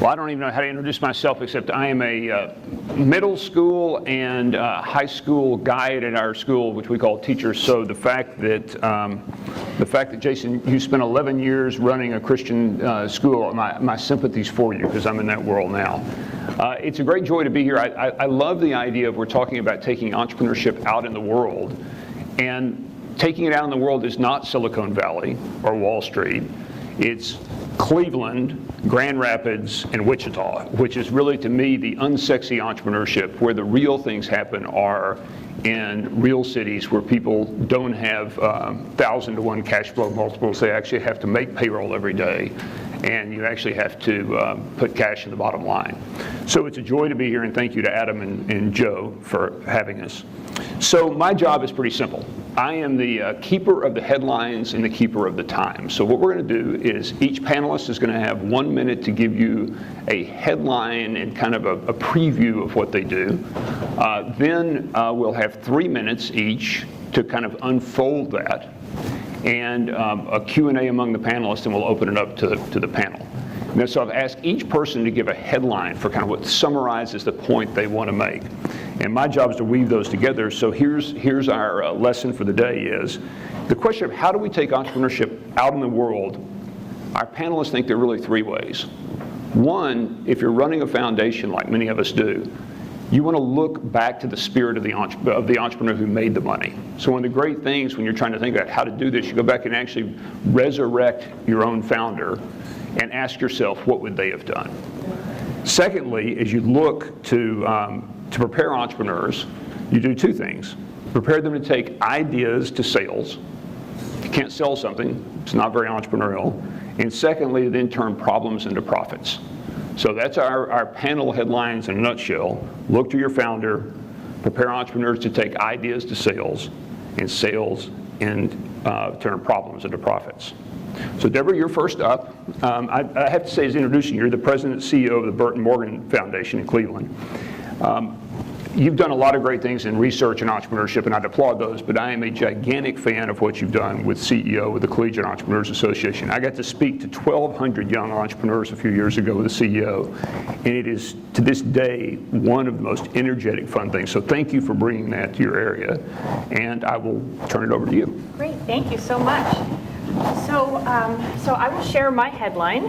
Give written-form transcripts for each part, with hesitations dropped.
Well, I don't even know how to introduce myself, except I am a middle school and high school guide at our school, which we call teachers. So the fact that Jason, you spent 11 years running a Christian school, my sympathies for you, because I'm in that world now. It's a great joy to be here. I love the idea of we're talking about taking entrepreneurship out in the world, and taking it out in the world is not Silicon Valley or Wall Street. It's Cleveland, Grand Rapids, and Wichita, which is really, to me, the unsexy entrepreneurship, where the real things happen are in real cities where people don't have 1,000-to-1 cash flow multiples. They actually have to make payroll every day, and you actually have to put cash in the bottom line. So it's a joy to be here, and thank you to Adam and Joe for having us. So my job is pretty simple. I am the keeper of the headlines and the keeper of the time. So what we're going to do is each panelist is going to have 1 minute to give you a headline and kind of a preview of what they do. Then we'll have 3 minutes each to kind of unfold that, and a Q&A among the panelists, and we'll open it up to the panel. Now, so I've asked each person to give a headline for kind of what summarizes the point they want to make. And my job is to weave those together. So here's our lesson for the day is the question of how do we take entrepreneurship out in the world. Our panelists think there are really 3 ways. One, if you're running a foundation like many of us do, you want to look back to the spirit of the entrepreneur who made the money. So one of the great things when you're trying to think about how to do this, you go back and actually resurrect your own founder and ask yourself, what would they have done? Secondly, as you look to prepare entrepreneurs, you do 2 things. Prepare them to take ideas to sales. If you can't sell something, it's not very entrepreneurial. And secondly, then turn problems into profits. So that's our panel headlines in a nutshell. Look to your founder, prepare entrepreneurs to take ideas to sales, and sales and turn problems into profits. So Deborah, you're first up. I have to say, as introducing you, you're the president and CEO of the Burton Morgan Foundation in Cleveland. You've done a lot of great things in research and entrepreneurship, and I'd applaud those, but I am a gigantic fan of what you've done with CEO with the Collegiate Entrepreneurs Association. I got to speak to 1,200 young entrepreneurs a few years ago with the CEO, and it is, to this day, one of the most energetic, fun things. So thank you for bringing that to your area, and I will turn it over to you. Great, thank you so much. So I will share my headline.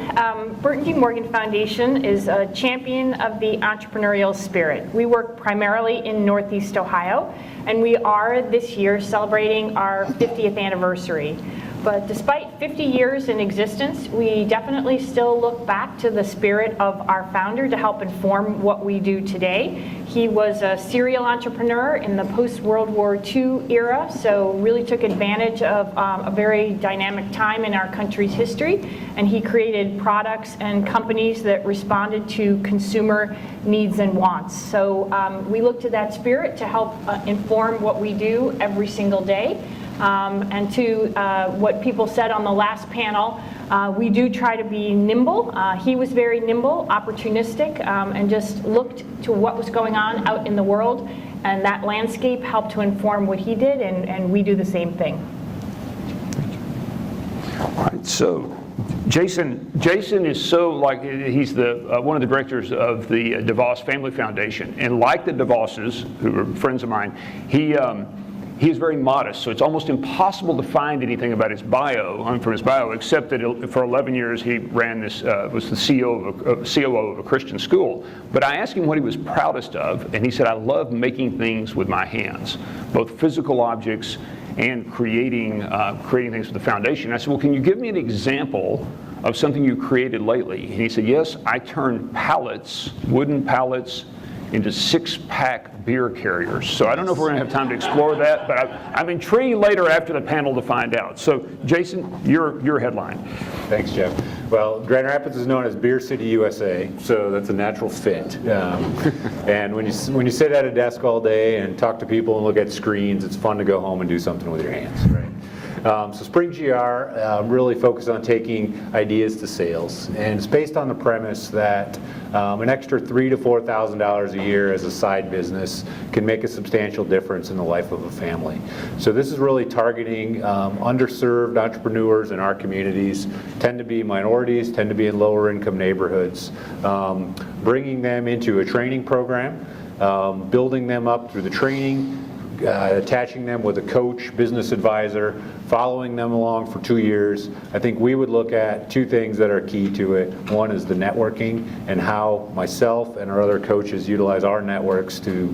Burton D. Morgan Foundation is a champion of the entrepreneurial spirit. We work primarily in Northeast Ohio, and we are this year celebrating our 50th anniversary. But despite 50 years in existence, we definitely still look back to the spirit of our founder to help inform what we do today. He was a serial entrepreneur in the post-World War II era, so really took advantage of a very dynamic time in our country's history, and he created products and companies that responded to consumer needs and wants. So we look to that spirit to help inform what we do every single day. And to what people said on the last panel, we do try to be nimble. He was very nimble, opportunistic, and just looked to what was going on out in the world, and that landscape helped to inform what he did, and we do the same thing. All right, so Jason is so, like, he's the one of the directors of the DeVos Family Foundation, and like the DeVosses, who are friends of mine, he is very modest, so it's almost impossible to find anything about his bio, from his bio, except that for 11 years he ran this, was the COO of a Christian school. But I asked him what he was proudest of, and he said, I love making things with my hands, both physical objects and creating things with the foundation. I said, well, can you give me an example of something you created lately? And he said, yes, I turned pallets, wooden pallets, into 6-pack beer carriers. So I don't know if we're going to have time to explore that, but I'm intrigued later after the panel to find out. So Jason, your headline. Thanks, Jeff. Well, Grand Rapids is known as Beer City, USA, so that's a natural fit. And when you sit at a desk all day and talk to people and look at screens, it's fun to go home and do something with your hands, right? So Spring GR really focused on taking ideas to sales, and it's based on the premise that an extra $3,000 to $4,000 a year as a side business can make a substantial difference in the life of a family. So this is really targeting underserved entrepreneurs in our communities, tend to be minorities, tend to be in lower income neighborhoods, bringing them into a training program, building them up through the training, attaching them with a coach, business advisor, following them along for 2 years. I think we would look at two things that are key to it. One is the networking and how myself and our other coaches utilize our networks to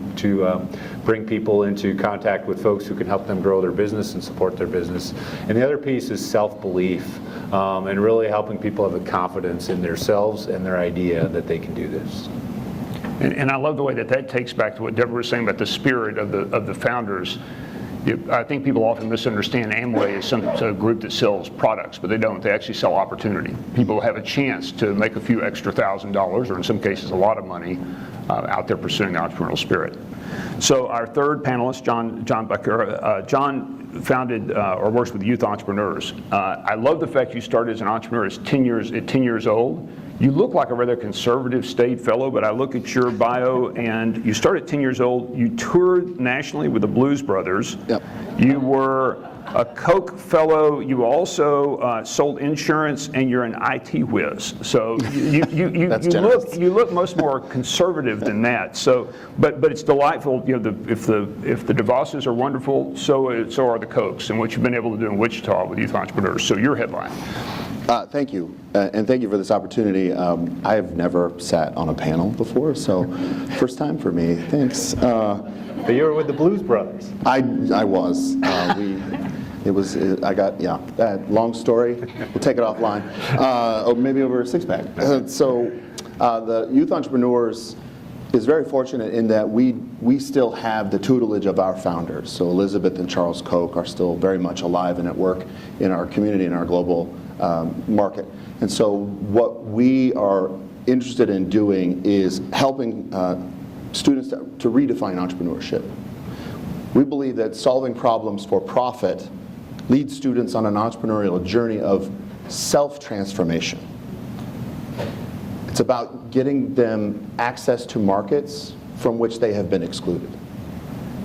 bring people into contact with folks who can help them grow their business and support their business. And the other piece is self-belief and really helping people have the confidence in themselves and their idea that they can do this. And I love the way that takes back to what Deborah was saying about the spirit of the founders. I think people often misunderstand Amway as a group that sells products, but they don't. They actually sell opportunity. People have a chance to make a few extra $1,000, or in some cases a lot of money, out there pursuing the entrepreneurial spirit. So our third panelist, John Becker. John founded or works with youth entrepreneurs. I love the fact you started as an entrepreneur at 10 years old. You look like a rather conservative state fellow, but I look at your bio and you started at 10 years old. You toured nationally with the Blues Brothers. Yep. You were a Koch fellow. You also sold insurance, and you're an IT whiz. So you look much more conservative than that. So, but it's delightful. You know, if the DeVosses are wonderful, so are the Kochs, and what you've been able to do in Wichita with youth entrepreneurs. So your headline. Thank you, and thank you for this opportunity. I have never sat on a panel before, so first time for me. Thanks. But you were with the Blues Brothers. I was. Long story. We'll take it offline. Or maybe over a six-pack. So the Youth Entrepreneurs is very fortunate in that we still have the tutelage of our founders. So Elizabeth and Charles Koch are still very much alive and at work in our community, in our global market. And so what we are interested in doing is helping students to redefine entrepreneurship. We believe that solving problems for profit leads students on an entrepreneurial journey of self-transformation. It's about getting them access to markets from which they have been excluded.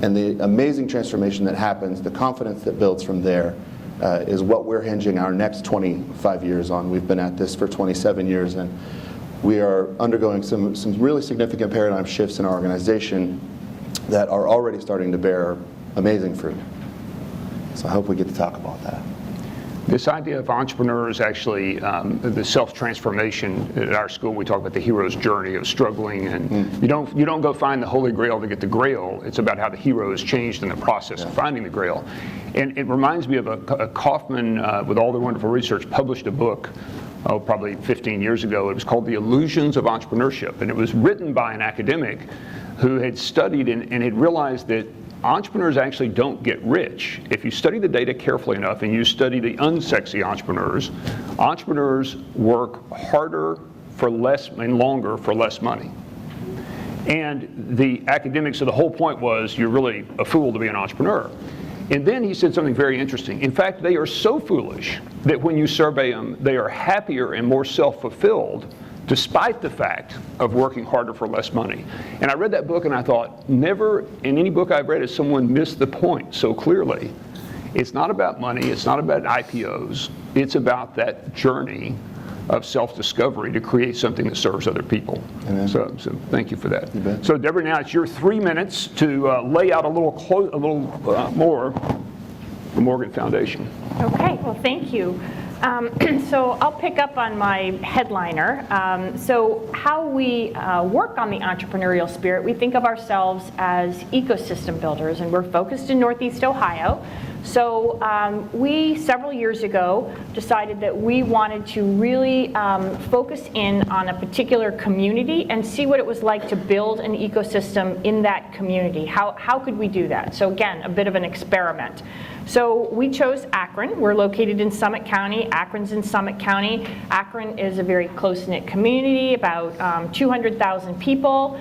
And the amazing transformation that happens, the confidence that builds from there, is what we're hinging our next 25 years on. We've been at this for 27 years, and we are undergoing some really significant paradigm shifts in our organization that are already starting to bear amazing fruit. So I hope we get to talk about that. This idea of entrepreneurs, actually, the self-transformation at our school, we talk about the hero's journey of struggling, and you don't go find the Holy Grail to get the Grail. It's about how the hero has changed in the process of finding the Grail. And it reminds me of a Kaufman, with all the wonderful research, published a book, probably 15 years ago. It was called The Illusions of Entrepreneurship, and it was written by an academic who had studied and had realized that entrepreneurs actually don't get rich. If you study the data carefully enough and you study the unsexy entrepreneurs, entrepreneurs work harder for less and longer for less money. And the academics, so the whole point was you're really a fool to be an entrepreneur. And then he said something very interesting. In fact, they are so foolish that when you survey them, they are happier and more self-fulfilled despite the fact of working harder for less money. And I read that book and I thought, never in any book I've read has someone missed the point so clearly. It's not about money, it's not about IPOs, it's about that journey of self-discovery to create something that serves other people. So thank you for that. You bet. So Deborah, now it's your 3 minutes to lay out a little more the Morgan Foundation. Okay, well, thank you. So I'll pick up on my headliner. So how we work on the entrepreneurial spirit, we think of ourselves as ecosystem builders, and we're focused in Northeast Ohio. So we, several years ago, decided that we wanted to really focus in on a particular community and see what it was like to build an ecosystem in that community. How could we do that? So again, a bit of an experiment. So we chose Akron. We're located in Summit County. Akron's in Summit County. Akron is a very close-knit community, about 200,000 people.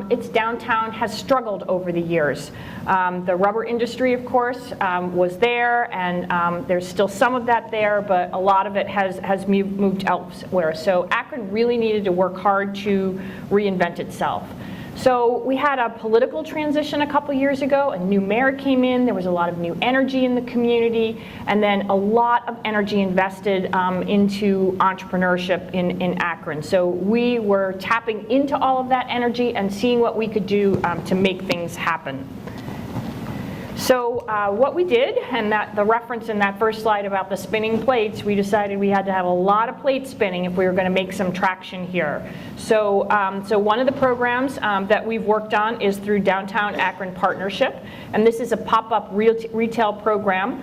its downtown has struggled over the years. The rubber industry, of course, was there, and there's still some of that there, but a lot of it has moved elsewhere. So Akron really needed to work hard to reinvent itself. So we had a political transition a couple years ago. A new mayor came in. There was a lot of new energy in the community, and then a lot of energy invested into entrepreneurship in Akron. So we were tapping into all of that energy and seeing what we could do to make things happen. So what we did, and the reference in that first slide about the spinning plates, we decided we had to have a lot of plates spinning if we were going to make some traction here. So, one of the programs that we've worked on is through Downtown Akron Partnership, and this is a pop-up retail program.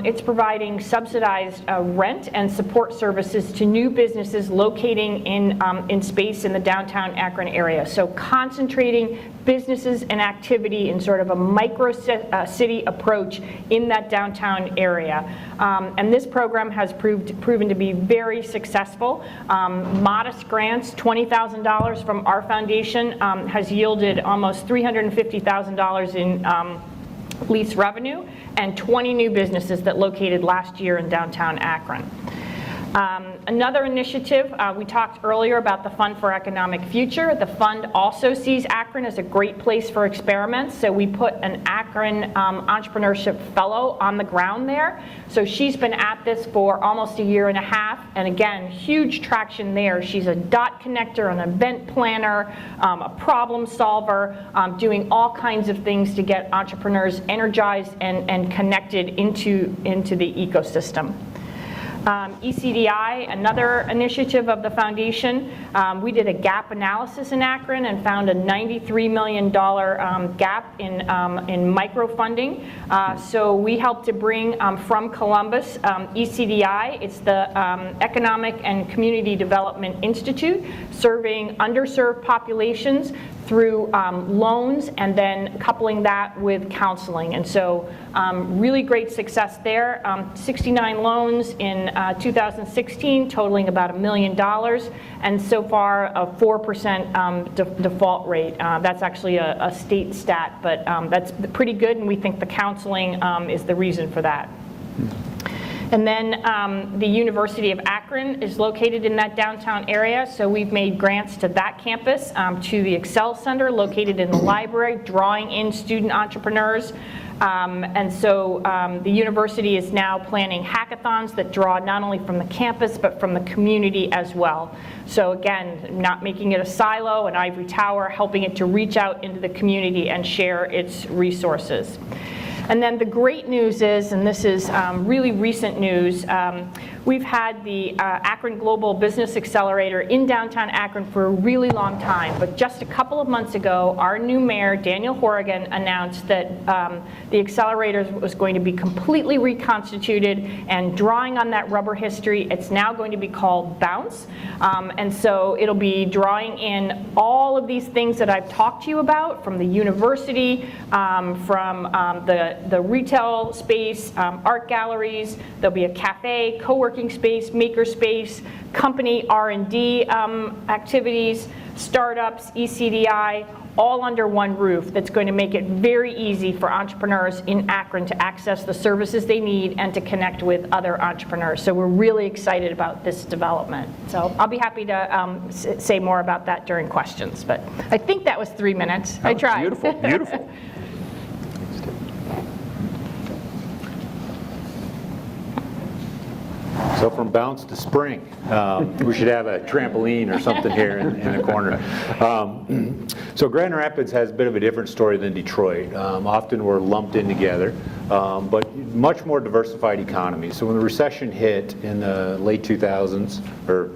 It's providing subsidized rent and support services to new businesses locating in space in the downtown Akron area. So concentrating businesses and activity in sort of a micro city approach in that downtown area. And this program has proven to be very successful. Modest grants, $20,000 from our foundation, has yielded almost $350,000 in lease revenue and 20 new businesses that located last year in downtown Akron. Another initiative, we talked earlier about the Fund for Economic Future. The fund also sees Akron as a great place for experiments, so we put an Akron Entrepreneurship Fellow on the ground there. So she's been at this for almost a year and a half, and again, huge traction there. She's a dot connector, an event planner, a problem solver, doing all kinds of things to get entrepreneurs energized and connected into the ecosystem. ECDI, another initiative of the foundation, we did a gap analysis in Akron and found a $93 million gap in microfunding. So we helped to bring from Columbus ECDI. It's the Economic and Community Development Institute, serving underserved populations through loans and then coupling that with counseling. And so really great success there. 69 loans in 2016, totaling about $1 million, and so far a 4% default rate. That's actually a state stat, but that's pretty good, and we think the counseling is the reason for that. And then the University of Akron is located in that downtown area, so we've made grants to that campus, to the Excel Center located in the library, drawing in student entrepreneurs. And so the university is now planning hackathons that draw not only from the campus but from the community as well. So again, not making it a silo, an ivory tower, helping it to reach out into the community and share its resources. And then the great news is, and this is really recent news, we've had the Akron Global Business Accelerator in downtown Akron for a really long time, but just a couple of months ago, our new mayor, Daniel Horrigan, announced that the accelerator was going to be completely reconstituted, and drawing on that rubber history, it's now going to be called Bounce. And so it'll be drawing in all of these things that I've talked to you about, from the university, from the retail space, art galleries. There'll be a cafe, co-working space, maker space, company R&D activities, startups, ECDI, all under one roof. That's going to make it very easy for entrepreneurs in Akron to access the services they need and to connect with other entrepreneurs. So we're really excited about this development. So I'll be happy to say more about that during questions, but I think that was 3 minutes. I tried. Beautiful, beautiful. So from bounce to spring, we should have a trampoline or something here in the corner. So Grand Rapids has a bit of a different story than Detroit. Often we're lumped in together, but much more diversified economy. So when the recession hit in the late 2000s, or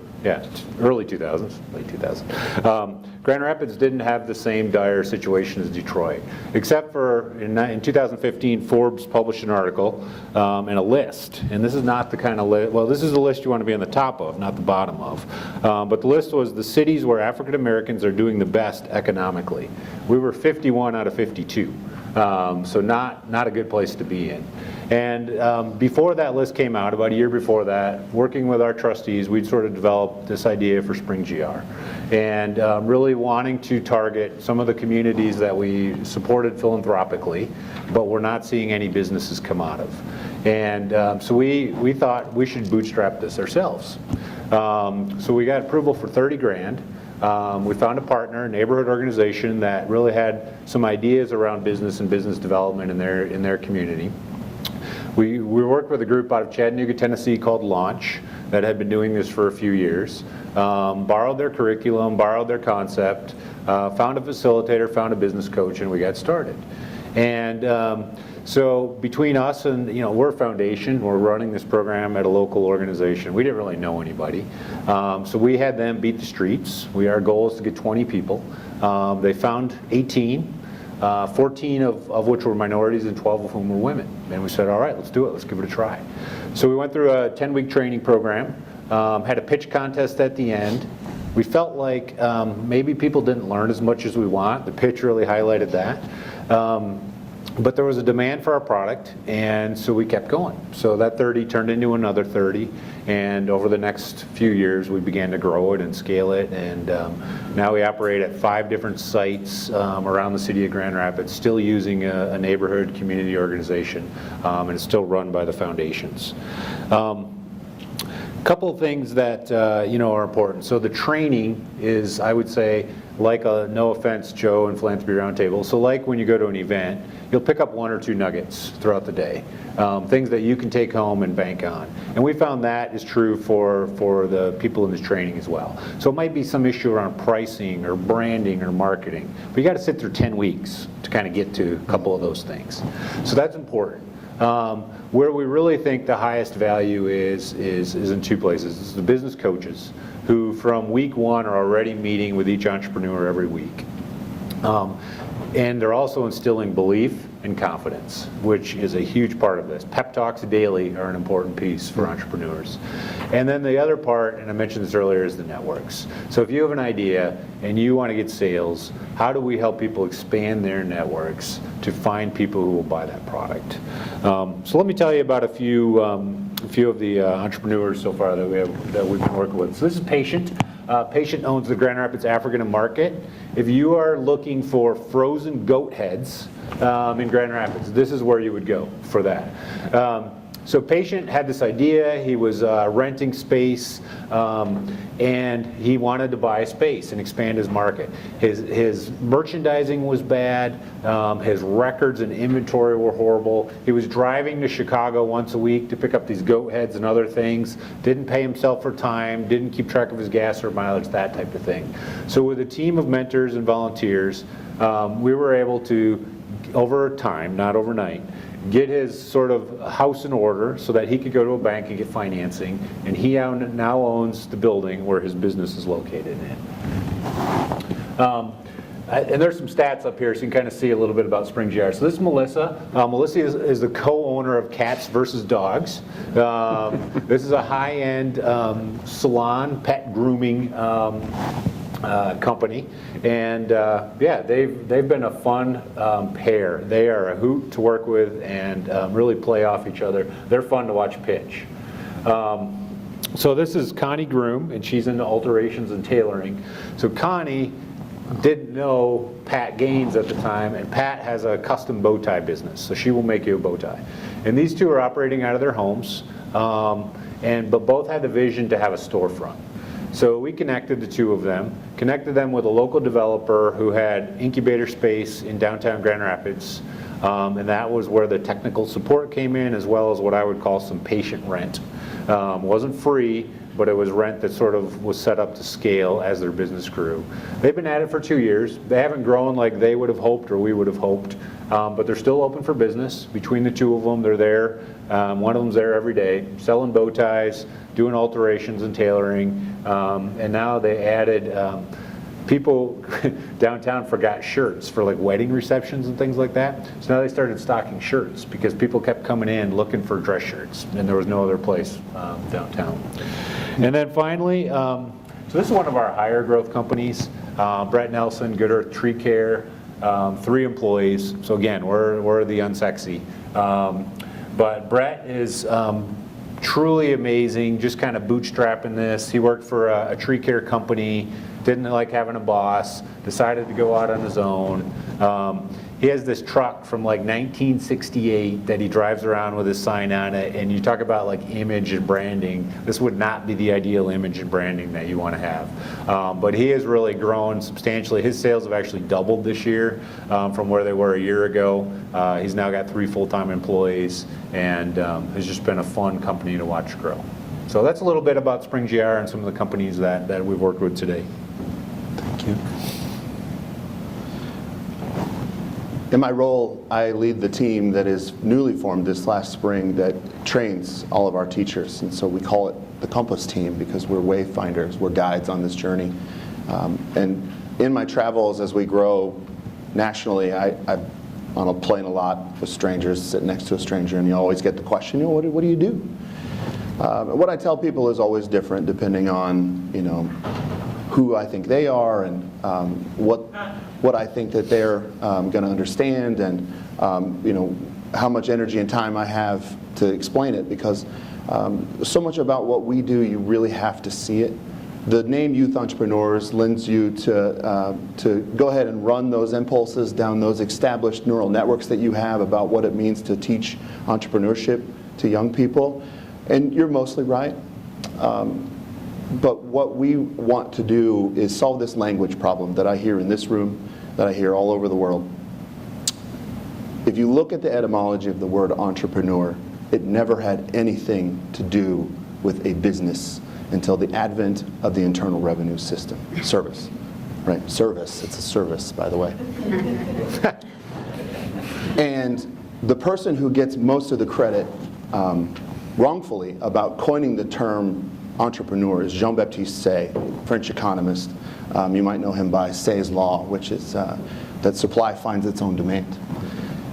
early 2000s, late 2000s, Grand Rapids didn't have the same dire situation as Detroit, except for in 2015, Forbes published an article and a list, and this is not the kind of list, well, this is the list you want to be on the top of, not the bottom of, but the list was the cities where African Americans are doing the best economically. We were 51 out of 52. So not a good place to be in. And before that list came out, about a year before that, working with our trustees, we'd sort of developed this idea for Spring GR. And really wanting to target some of the communities that we supported philanthropically, but we're not seeing any businesses come out of. And so we thought we should bootstrap this ourselves. So we got approval for 30 grand. We found a partner, a neighborhood organization that really had some ideas around business and business development in their community. We worked with a group out of Chattanooga, Tennessee called Launch that had been doing this for a few years. Borrowed their curriculum, borrowed their concept, found a facilitator, found a business coach, and we got started. And so between us and, we're a foundation, we're running this program at a local organization. We didn't really know anybody. So we had them beat the streets. Our goal is to get 20 people. They found 18, 14 of which were minorities and 12 of whom were women. And we said, all right, let's do it. Let's give it a try. So we went through a 10-week training program, had a pitch contest at the end. We felt like maybe people didn't learn as much as we want. The pitch really highlighted that. But there was a demand for our product, and so we kept going. So that 30 turned into another 30, and over the next few years we began to grow it and scale it, and now we operate at 5 different sites around the city of Grand Rapids, still using a neighborhood community organization, and it's still run by the foundations. Couple of things that are important. So the training is, I would say, like no offense, Joe and Philanthropy Roundtable. So like when you go to an event, you'll pick up 1 or 2 nuggets throughout the day, things that you can take home and bank on. And we found that is true for the people in this training as well. So it might be some issue around pricing or branding or marketing, but you got to sit through 10 weeks to kind of get to a couple of those things. So that's important. Where we really think the highest value is in 2 places. It's the business coaches who from week 1 are already meeting with each entrepreneur every week. And they're also instilling belief and confidence, which is a huge part of this. Pep talks daily are an important piece for entrepreneurs. And then the other part, and I mentioned this earlier, is the networks. So if you have an idea and you want to get sales, how do we help people expand their networks to find people who will buy that product? So let me tell you about a few of the entrepreneurs so far that we've been working with. So this is Patient. Patient owns the Grand Rapids African Market. If you are looking for frozen goat heads in Grand Rapids, this is where you would go for that. So Patient had this idea. He was renting space, and he wanted to buy a space and expand his market. His merchandising was bad. His records and inventory were horrible. He was driving to Chicago once a week to pick up these goat heads and other things. Didn't pay himself for time. Didn't keep track of his gas or mileage, that type of thing. So with a team of mentors and volunteers, we were able to, over time, not overnight, get his sort of house in order so that he could go to a bank and get financing, and he now owns the building where his business is located in. And there's some stats up here so you can kind of see a little bit about Spring GR. So this is Melissa. Melissa is the co-owner of Cats vs. Dogs. This is a high-end salon, pet grooming company, and yeah, they've been a fun pair. They are a hoot to work with and really play off each other. They're fun to watch pitch. So this is Connie Groom, and she's into alterations and tailoring. So Connie didn't know Pat Gaines at the time, and Pat has a custom bow tie business, so she will make you a bow tie. And these two are operating out of their homes, but both had the vision to have a storefront. So we connected the 2 of them, connected them with a local developer who had incubator space in downtown Grand Rapids, and that was where the technical support came in, as well as what I would call some patient rent. Wasn't free, but it was rent that sort of was set up to scale as their business grew. They've been at it for 2 years. They haven't grown like they would have hoped or we would have hoped, but they're still open for business. Between the 2 of them, they're there. One of them's there every day, selling bow ties, doing alterations and tailoring, and now they added, people downtown forgot shirts for like wedding receptions and things like that. So now they started stocking shirts because people kept coming in looking for dress shirts, and there was no other place downtown. And then finally, so this is one of our higher growth companies, Brett Nelson, Good Earth Tree Care. 3 employees. So again, we're the unsexy. But Brett is truly amazing, just kind of bootstrapping this. He worked for a tree care company, didn't like having a boss, decided to go out on his own. He has this truck from like 1968 that he drives around with his sign on it, and you talk about like image and branding. This would not be the ideal image and branding that you want to have. But he has really grown substantially. His sales have actually doubled this year from where they were a year ago. He's now got 3 full-time employees, and has just been a fun company to watch grow. So that's a little bit about Spring GR and some of the companies that we've worked with today. Thank you. In my role, I lead the team that is newly formed this last spring that trains all of our teachers. And so we call it the Compass Team because we're wayfinders, we're guides on this journey. And in my travels as we grow nationally, I'm on a plane a lot with strangers, sit next to a stranger, and you always get the question, what do you do? What I tell people is always different depending on, who I think they are and what I think that they're going to understand, and how much energy and time I have to explain it, because so much about what we do, you really have to see it. The name Youth Entrepreneurs lends you to go ahead and run those impulses down those established neural networks that you have about what it means to teach entrepreneurship to young people, and you're mostly right. But what we want to do is solve this language problem that I hear in this room, that I hear all over the world. If you look at the etymology of the word entrepreneur, it never had anything to do with a business until the advent of the Internal Revenue System. Service, right? Service, it's a service, by the way. And the person who gets most of the credit wrongfully about coining the term entrepreneur is Jean-Baptiste Say, French economist. You might know him by Say's law, which is that supply finds its own demand.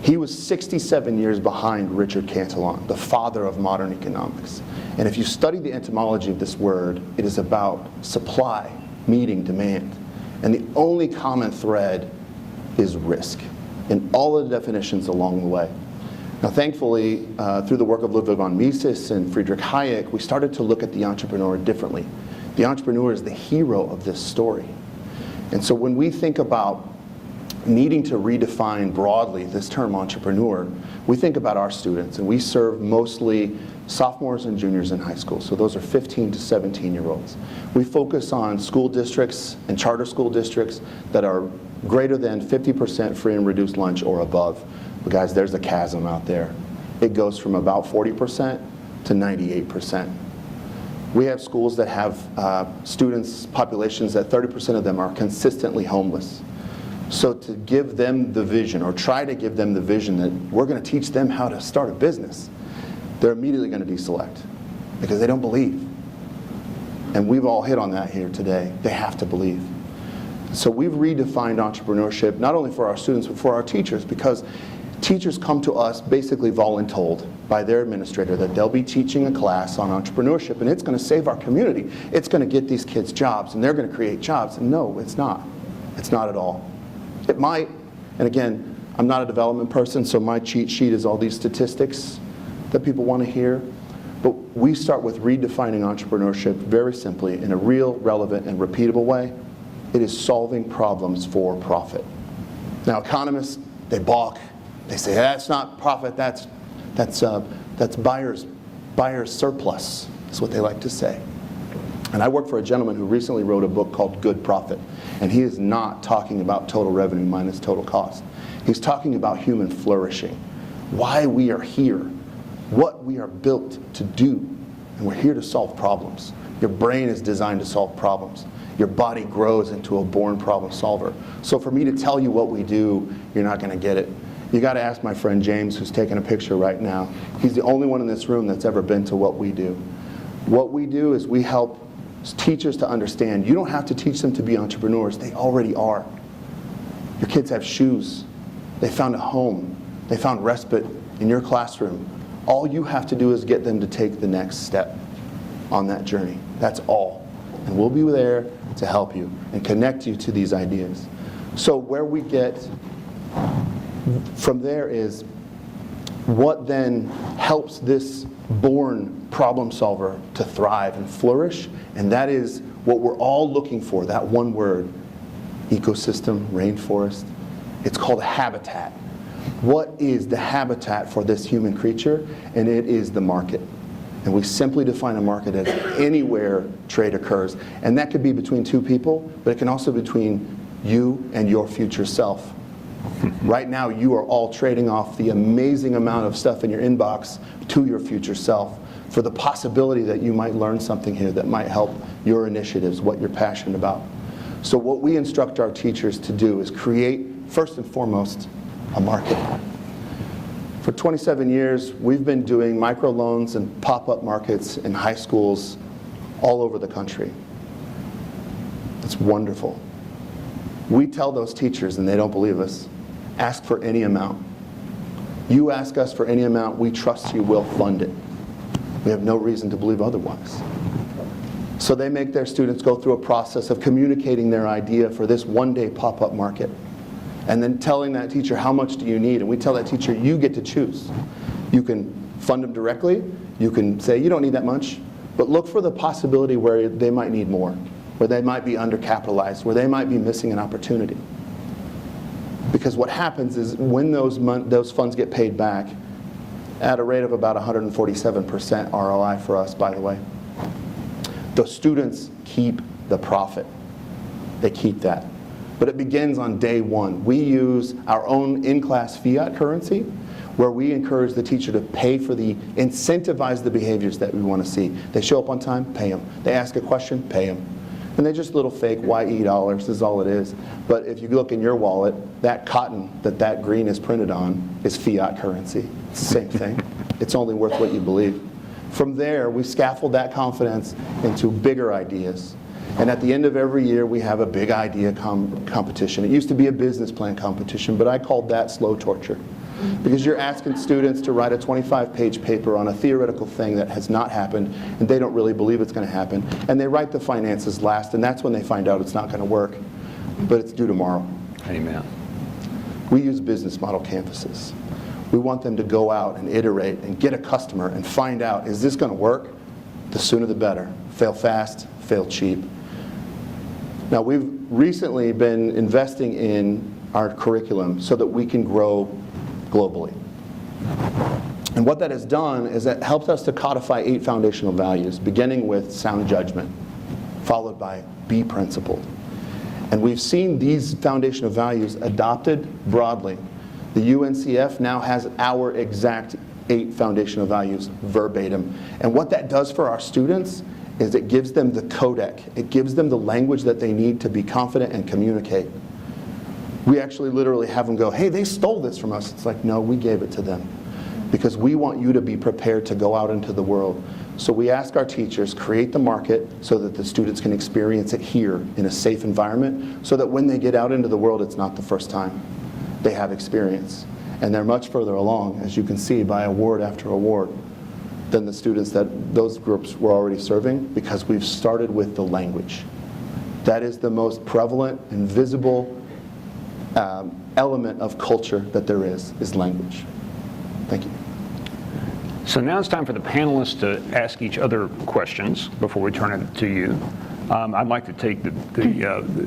He was 67 years behind Richard Cantillon, the father of modern economics. And if you study the etymology of this word, it is about supply meeting demand. And the only common thread is risk in all of the definitions along the way. Now, thankfully, through the work of Ludwig von Mises and Friedrich Hayek, we started to look at the entrepreneur differently. The entrepreneur is the hero of this story. And so when we think about needing to redefine broadly this term entrepreneur, we think about our students, and we serve mostly sophomores and juniors in high school. So those are 15 to 17-year-olds. We focus on school districts and charter school districts that are greater than 50% free and reduced lunch or above. But guys, there's a chasm out there. It goes from about 40% to 98%. We have schools that have students, populations that 30% of them are consistently homeless. So to give them the vision, or try to give them the vision that we're going to teach them how to start a business, they're immediately going to deselect because they don't believe. And we've all hit on that here today. They have to believe. So we've redefined entrepreneurship, not only for our students, but for our teachers, because teachers come to us basically voluntold by their administrator that they'll be teaching a class on entrepreneurship, and it's going to save our community. It's going to get these kids jobs, and they're going to create jobs. And no, it's not. It's not at all. It might, and again, I'm not a development person, so my cheat sheet is all these statistics that people want to hear. But we start with redefining entrepreneurship very simply in a real, relevant, and repeatable way. It is solving problems for profit. Now, economists, they balk. They say, that's not profit, that's buyer's surplus, is what they like to say. And I work for a gentleman who recently wrote a book called Good Profit. And he is not talking about total revenue minus total cost. He's talking about human flourishing, why we are here, what we are built to do. And we're here to solve problems. Your brain is designed to solve problems. Your body grows into a born problem solver. So for me to tell you what we do, you're not going to get it. You got to ask my friend James, who's taking a picture right now. He's the only one in this room that's ever been to what we do. What we do is we help teachers to understand you don't have to teach them to be entrepreneurs. They already are. Your kids have shoes. They found a home. They found respite in your classroom. All you have to do is get them to take the next step on that journey. That's all. And we'll be there to help you and connect you to these ideas. So where we get from there is what then helps this born problem solver to thrive and flourish, and that is what we're all looking for, that one word, ecosystem, rainforest. It's called habitat. What is the habitat for this human creature? And it is the market. And we simply define a market as anywhere trade occurs. And that could be between two people, but it can also be between you and your future self. Right now, you are all trading off the amazing amount of stuff in your inbox to your future self for the possibility that you might learn something here that might help your initiatives, what you're passionate about. So what we instruct our teachers to do is create, first and foremost, a market. For 27 years, we've been doing microloans and pop-up markets in high schools all over the country. It's wonderful. We tell those teachers, and they don't believe us, ask for any amount. You ask us for any amount, we trust you will fund it. We have no reason to believe otherwise. So they make their students go through a process of communicating their idea for this one-day pop-up market, and then telling that teacher, how much do you need? And we tell that teacher, you get to choose. You can fund them directly, you can say, you don't need that much, but look for the possibility where they might need more, where they might be undercapitalized, where they might be missing an opportunity. Because what happens is when those funds get paid back, at a rate of about 147% ROI for us, by the way, the students keep the profit. They keep that. But it begins on day one. We use our own in-class fiat currency, where we encourage the teacher to pay for incentivize the behaviors that we want to see. They show up on time, pay them. They ask a question, pay them. And they're just little fake YE dollars, is all it is. But if you look in your wallet, that cotton that green is printed on is fiat currency. It's the same thing. It's only worth what you believe. From there, we scaffold that confidence into bigger ideas. And at the end of every year, we have a big idea competition. It used to be a business plan competition, but I called that slow torture. Because you're asking students to write a 25-page paper on a theoretical thing that has not happened, and they don't really believe it's going to happen. And they write the finances last, and that's when they find out it's not going to work. But it's due tomorrow. Amen. We use business model canvases. We want them to go out and iterate and get a customer and find out, is this going to work? The sooner the better. Fail fast, fail cheap. Now, we've recently been investing in our curriculum so that we can grow globally. And what that has done is it helped us to codify 8 foundational values, beginning with sound judgment, followed by be principled. And we've seen these foundational values adopted broadly. The UNCF now has our exact 8 foundational values verbatim. And what that does for our students is it gives them the codec. It gives them the language that they need to be confident and communicate. We actually literally have them go, hey, they stole this from us. It's like, no, we gave it to them. Because we want you to be prepared to go out into the world. So we ask our teachers, create the market so that the students can experience it here in a safe environment, so that when they get out into the world, it's not the first time. They have experience. And they're much further along, as you can see, by award after award, than the students that those groups were already serving, because we've started with the language. That is the most prevalent and visible element of culture that there is language. Thank you. So now it's time for the panelists to ask each other questions before we turn it to you. I'd like to take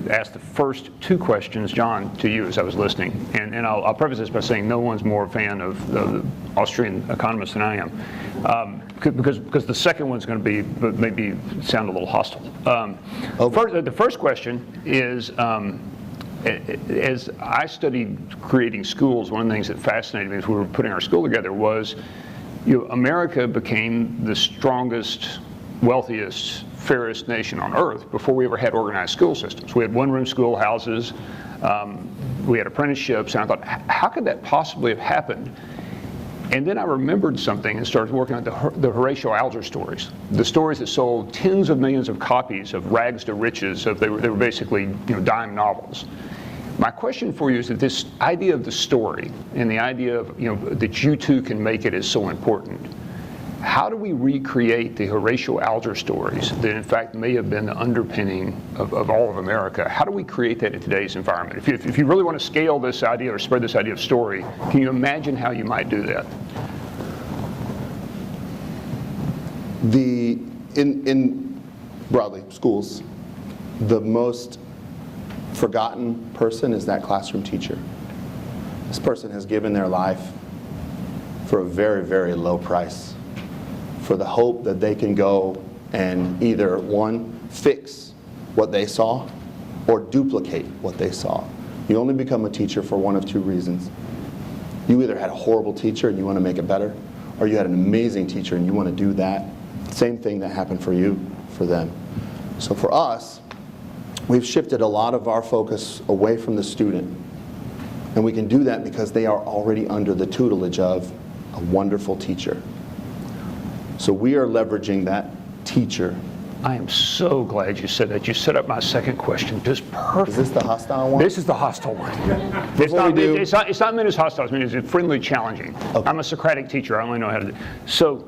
ask the first 2 questions, John, to you as I was listening. And I'll preface this by saying no one's more a fan of the Austrian economist than I am. Because the second one's going to be, maybe sound a little hostile. The first question is, as I studied creating schools, one of the things that fascinated me as we were putting our school together was, America became the strongest, wealthiest, fairest nation on earth before we ever had organized school systems. We had one-room schoolhouses, we had apprenticeships, and I thought, how could that possibly have happened? And then I remembered something and started working on the Horatio Alger stories, the stories that sold tens of millions of copies of rags to riches. They were basically dime novels. My question for you is that this idea of the story and the idea of that you too can make it is so important. how do we recreate the Horatio Alger stories that in fact may have been the underpinning of all of America? How do we create that in today's environment? If you really want to scale this idea or spread this idea of story, can you imagine how you might do that? In broadly, schools, the most forgotten person is that classroom teacher. This person has given their life for a very, very low price, for the hope that they can go and either, one, fix what they saw or duplicate what they saw. You only become a teacher for one of two reasons. You either had a horrible teacher and you want to make it better, or you had an amazing teacher and you want to do that same thing that happened for you, for them. So for us, we've shifted a lot of our focus away from the student. And we can do that because they are already under the tutelage of a wonderful teacher. So we are leveraging that teacher. I am so glad you said that. You set up my second question just perfect. Is this the hostile one? This is the hostile one. It's Before we do- not meant as hostile, it's meant as friendly, challenging. Okay. I'm a Socratic teacher. I only know how to do. So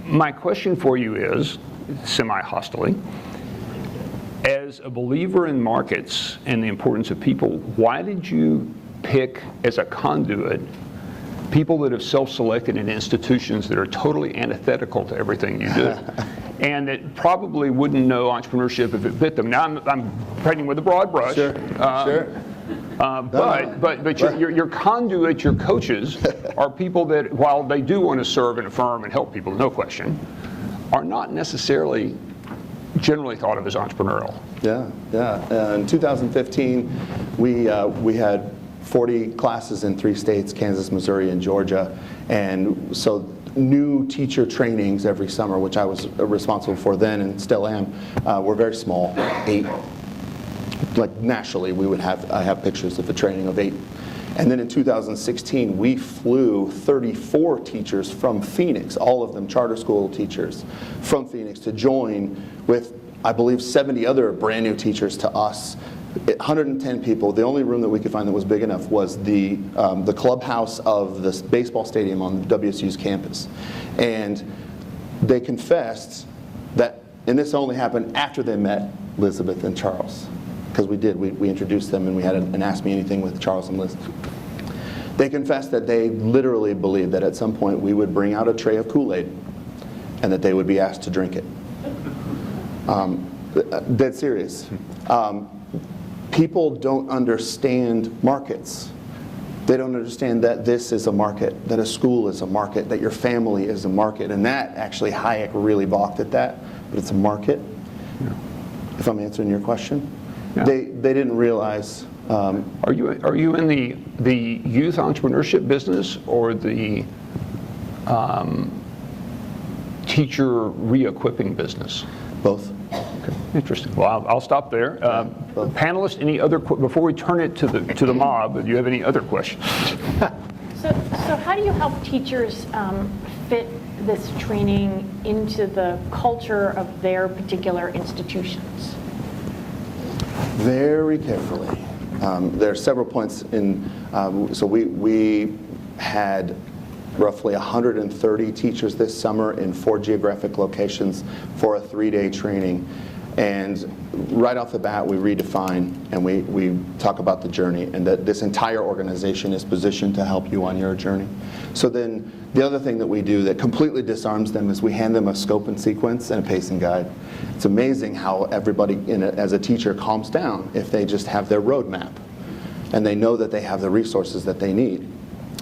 my question for you is, semi-hostily, as a believer in markets and the importance of people, why did you pick as a conduit people that have self-selected in institutions that are totally antithetical to everything you do and that probably wouldn't know entrepreneurship if it bit them? Now I'm painting with a broad brush. Sure, sure. But your conduit, your coaches, are people that, while they do want to serve and affirm and help people, no question, are not necessarily generally thought of as entrepreneurial. Yeah. In 2015, we had 40 classes in 3 states, Kansas, Missouri, and Georgia. And so new teacher trainings every summer, which I was responsible for then and still am, were very small, 8. Like nationally, I have pictures of a training of 8. And then in 2016, we flew 34 teachers from Phoenix, all of them charter school teachers from Phoenix, to join with, I believe, 70 other brand new teachers to us. 110 people. The only room that we could find that was big enough was the clubhouse of this baseball stadium on WSU's campus. And they confessed that, and this only happened after they met Elizabeth and Charles. Because we introduced them and we had an Ask Me Anything with Charles and Liz. They confessed that they literally believed that at some point we would bring out a tray of Kool-Aid and that they would be asked to drink it. Dead serious. People don't understand markets. They don't understand that this is a market, that a school is a market, that your family is a market. And that, actually, Hayek really balked at that, but it's a market. Yeah. If I'm answering your question. Yeah. They didn't realize. Are you in the youth entrepreneurship business or the teacher re-equipping business? Both. Okay. Interesting. Well, I'll stop there. Panelists, any other before we turn it to the mob? Do you have any other questions? So how do you help teachers fit this training into the culture of their particular institutions? Very carefully. There are several points in, so we had roughly 130 teachers this summer in 4 geographic locations for a 3-day training. And right off the bat, we redefine and we talk about the journey and that this entire organization is positioned to help you on your journey. So then the other thing that we do that completely disarms them is we hand them a scope and sequence and a pacing guide. It's amazing how everybody as a teacher calms down if they just have their roadmap and they know that they have the resources that they need.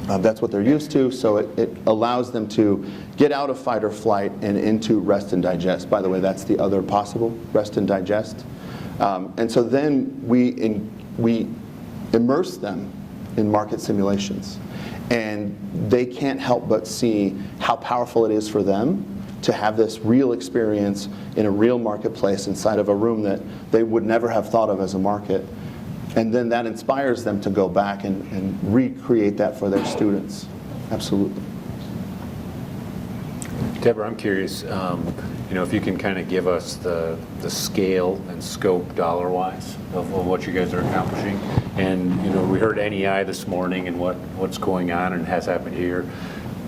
That's what they're used to, so it allows them to get out of fight or flight and into rest and digest. By the way, that's the other possible, rest and digest. And so then we immerse them in market simulations. And they can't help but see how powerful it is for them to have this real experience in a real marketplace inside of a room that they would never have thought of as a market. And then that inspires them to go back and recreate that for their students. Absolutely. Deborah, I'm curious, if you can kind of give us the scale and scope dollar-wise of what you guys are accomplishing. And we heard NEI this morning and what's going on and has happened here.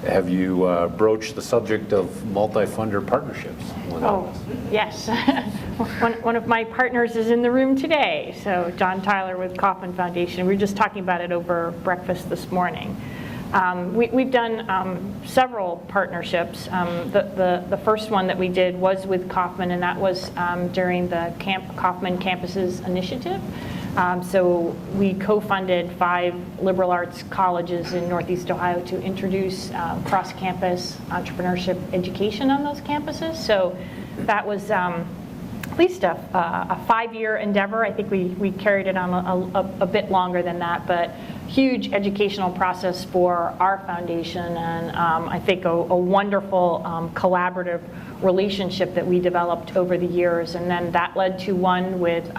Have you broached the subject of multi-funder partnerships with Oh, us? yes. One of my partners is in the room today, so John Tyler with Kauffman Foundation. We were just talking about it over breakfast this morning. We've done several partnerships. The first one that we did was with Kauffman, and that was during the Kauffman Campuses Initiative. So we co-funded 5 liberal arts colleges in Northeast Ohio to introduce cross-campus entrepreneurship education on those campuses. So that was at least a 5-year endeavor. I think we carried it on a bit longer than that, but huge educational process for our foundation, and I think a wonderful collaborative relationship that we developed over the years. And then that led to one with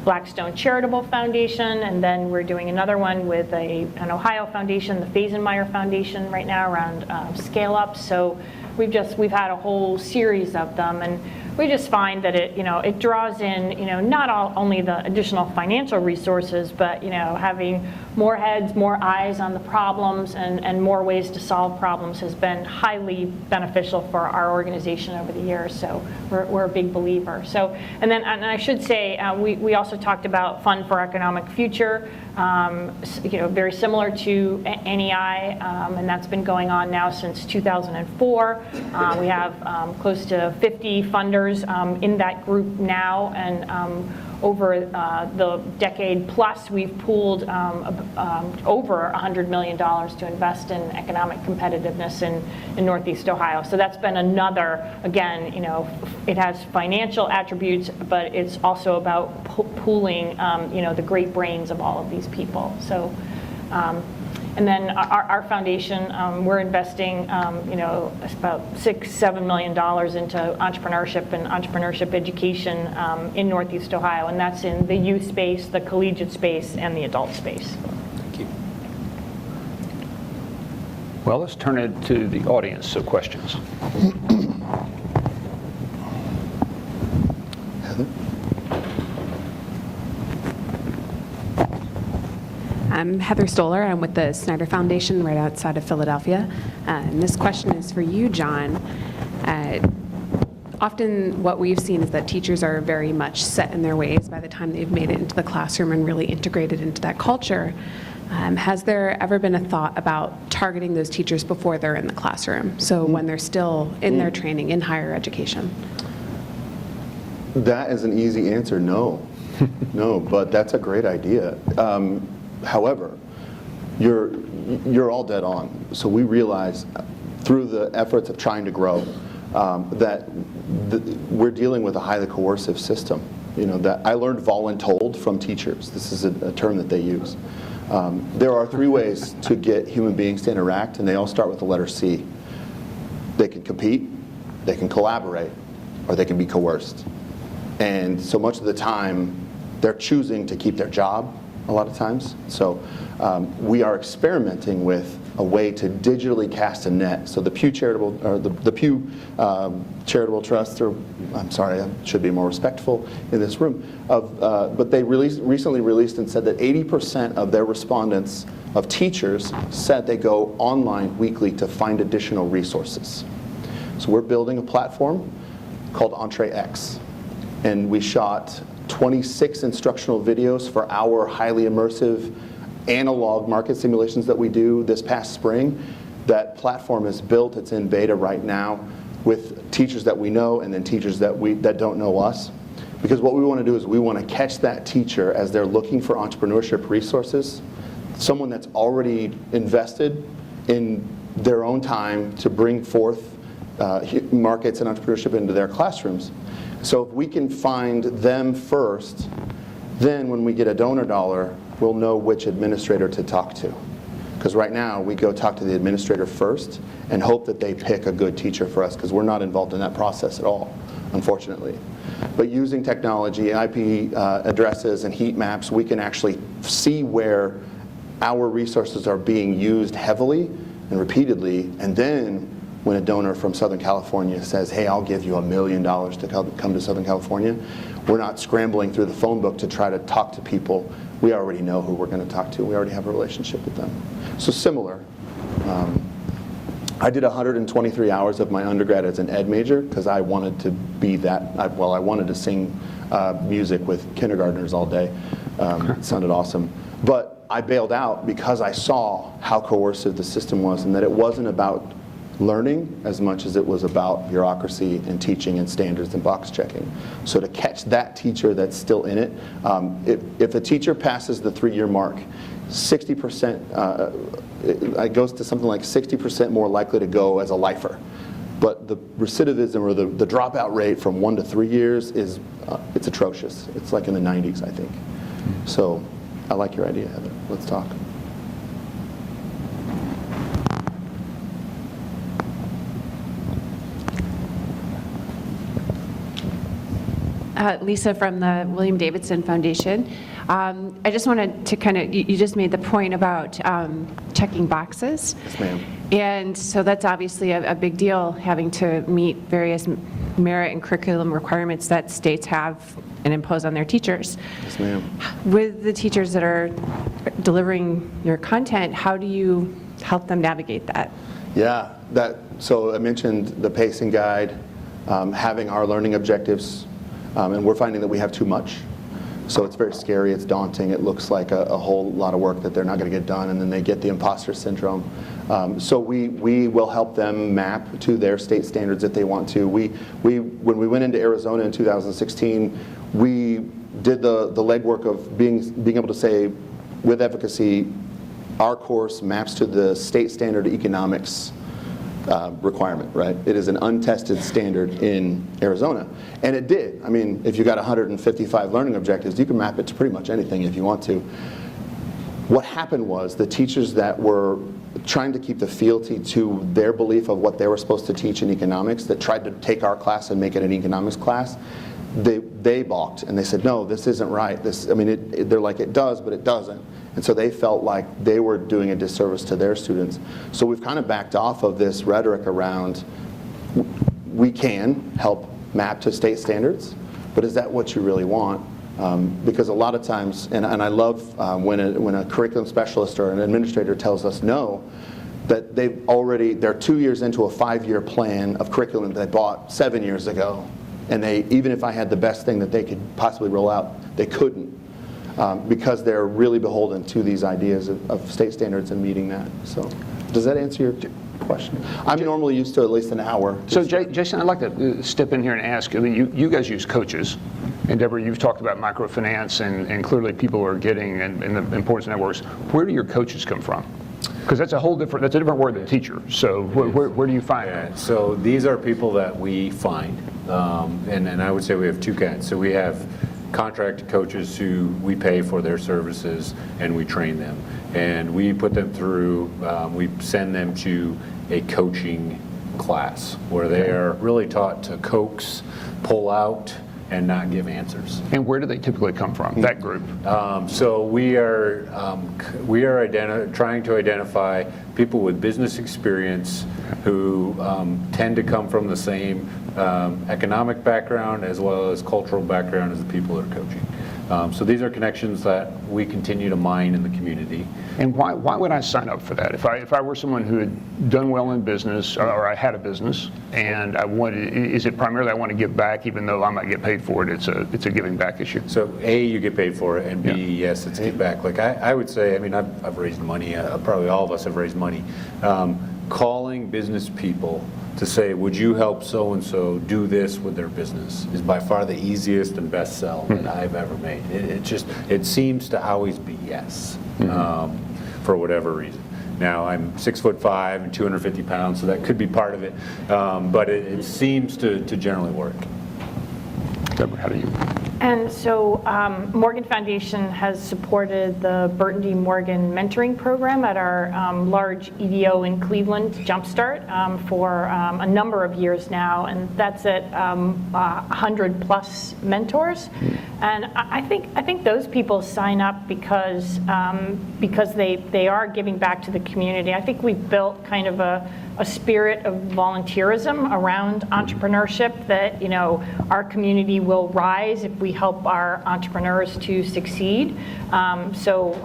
Blackstone Charitable Foundation, and then we're doing another one with an Ohio foundation, the Fazenmeyer Foundation, right now around scale up. So we've had a whole series of them, and we just find that it draws in not only the additional financial resources, but having more heads, more eyes on the problems, and more ways to solve problems has been highly beneficial for our organization over the years. So we're a big believer. So and I should say we also talked about Fund for Economic Future, very similar to NEI, and that's been going on now since 2004. We have close to 50 funders in that group now, and over the decade plus, we've pooled over $100 million to invest in economic competitiveness in Northeast Ohio. So that's been another, again, it has financial attributes, but it's also about pooling, the great brains of all of these people. So. And then our foundation, we're investing, about $6-7 million into entrepreneurship and entrepreneurship education in Northeast Ohio, and that's in the youth space, the collegiate space, and the adult space. Thank you. Well, let's turn it to the audience, so questions. Heather? I'm Heather Stoller. I'm with the Snyder Foundation right outside of Philadelphia. And this question is for you, John. Often what we've seen is that teachers are very much set in their ways by the time they've made it into the classroom and really integrated into that culture. Has there ever been a thought about targeting those teachers before they're in the classroom? So when they're still in their training in higher education? That is an easy answer, no. No, but that's a great idea. However, you're all dead on. So we realize through the efforts of trying to grow that we're dealing with a highly coercive system. That I learned voluntold from teachers. This is a term that they use. There are 3 ways to get human beings to interact, and they all start with the letter C. They can compete, they can collaborate, or they can be coerced. And so much of the time, they're choosing to keep their job a lot of times. So we are experimenting with a way to digitally cast a net. So the Pew Charitable, or the Pew Charitable Trust, or I'm sorry, I should be more respectful in this room, but they recently released and said that 80% of their respondents of teachers said they go online weekly to find additional resources. So we're building a platform called EntreX, and we shot 26 instructional videos for our highly immersive analog market simulations that we do this past spring. That platform is built, it's in beta right now with teachers that we know and then teachers that don't know us. Because what we want to do is we want to catch that teacher as they're looking for entrepreneurship resources, someone that's already invested in their own time to bring forth markets and entrepreneurship into their classrooms. So if we can find them first, then when we get a donor dollar, we'll know which administrator to talk to. Because right now, we go talk to the administrator first and hope that they pick a good teacher for us, because we're not involved in that process at all, unfortunately. But using technology, IP addresses and heat maps, we can actually see where our resources are being used heavily and repeatedly, and then when a donor from Southern California says, hey, I'll give you $1 million to come to Southern California, we're not scrambling through the phone book to try to talk to people. We already know who we're going to talk to. We already have a relationship with them. So similar. I did 123 hours of my undergrad as an ed major because I wanted to be that, I wanted to sing music with kindergartners all day. It sounded awesome. But I bailed out because I saw how coercive the system was and that it wasn't about learning as much as it was about bureaucracy and teaching and standards and box checking. So to catch that teacher that's still in it, if a teacher passes the 3-year mark, 60%, it goes to something like 60% more likely to go as a lifer. But the recidivism or the dropout rate from 1 to 3 years is it's atrocious. It's like in the 90s, I think. So I like your idea, Heather. Let's talk. Lisa from the William Davidson Foundation. I just wanted to kind of, you just made the point about checking boxes. Yes, ma'am. And so that's obviously a big deal, having to meet various merit and curriculum requirements that states have and impose on their teachers. Yes, ma'am. With the teachers that are delivering your content, how do you help them navigate that? Yeah, so I mentioned the pacing guide, having our learning objectives, and we're finding that we have too much. So it's very scary, it's daunting, it looks like a whole lot of work that they're not going to get done, and then they get the imposter syndrome. So we will help them map to their state standards if they want to. When we went into Arizona in 2016, we did the legwork of being able to say, with efficacy, our course maps to the state standard economics requirement, right? It is an untested standard in Arizona. And it did. I mean, if you got 155 learning objectives, you can map it to pretty much anything if you want to. What happened was the teachers that were trying to keep the fealty to their belief of what they were supposed to teach in economics, that tried to take our class and make it an economics class, they balked and they said, no, this isn't right. They're like, it does, but it doesn't. And so they felt like they were doing a disservice to their students. So we've kind of backed off of this rhetoric around, we can help map to state standards, but is that what you really want? Because a lot of times, and I love when a curriculum specialist or an administrator tells us no, that they're 2 years into a 5-year plan of curriculum that they bought 7 years ago. And even if I had the best thing that they could possibly roll out, they couldn't. Because they're really beholden to these ideas of state standards and meeting that. So does that answer your question? I'm normally used to at least an hour. So Jason, I'd like to step in here and ask, I mean, you guys use coaches. And Deborah, you've talked about microfinance, and clearly people are getting, and the importance of networks. Where do your coaches come from? Because that's a different word than teacher. So where do you find them? So these are people that we find. And I would say we have two kinds. So we have contracted coaches who we pay for their services and we train them. And we put them through, we send them to a coaching class where they are really taught to coax, pull out, and not give answers. And where do they typically come from, that group? So we are trying to identify people with business experience who tend to come from the same economic background as well as cultural background as the people that are coaching. So these are connections that we continue to mine in the community. And why would I sign up for that? If I were someone who had done well in business, or I had a business, and is it primarily I want to give back, even though I might get paid for it? It's a giving back issue. So A, you get paid for it, and B, yes, it's give back. Like I would say, I mean, I've raised money. Probably all of us have raised money. Calling business people to say, would you help so-and-so do this with their business is by far the easiest and best sell that I've ever made. It seems to always be yes, for whatever reason. Now, I'm 6'5" and 250 pounds, so that could be part of it, but it seems to generally work. Deborah, how do you? And so Morgan Foundation has supported the Burton D. Morgan mentoring program at our large EDO in Cleveland, Jumpstart, for a number of years now, and that's at 100 plus mentors. And I think those people sign up because they are giving back to the community. I think we've built kind of a spirit of volunteerism around entrepreneurship that, our community will rise if we help our entrepreneurs to succeed. So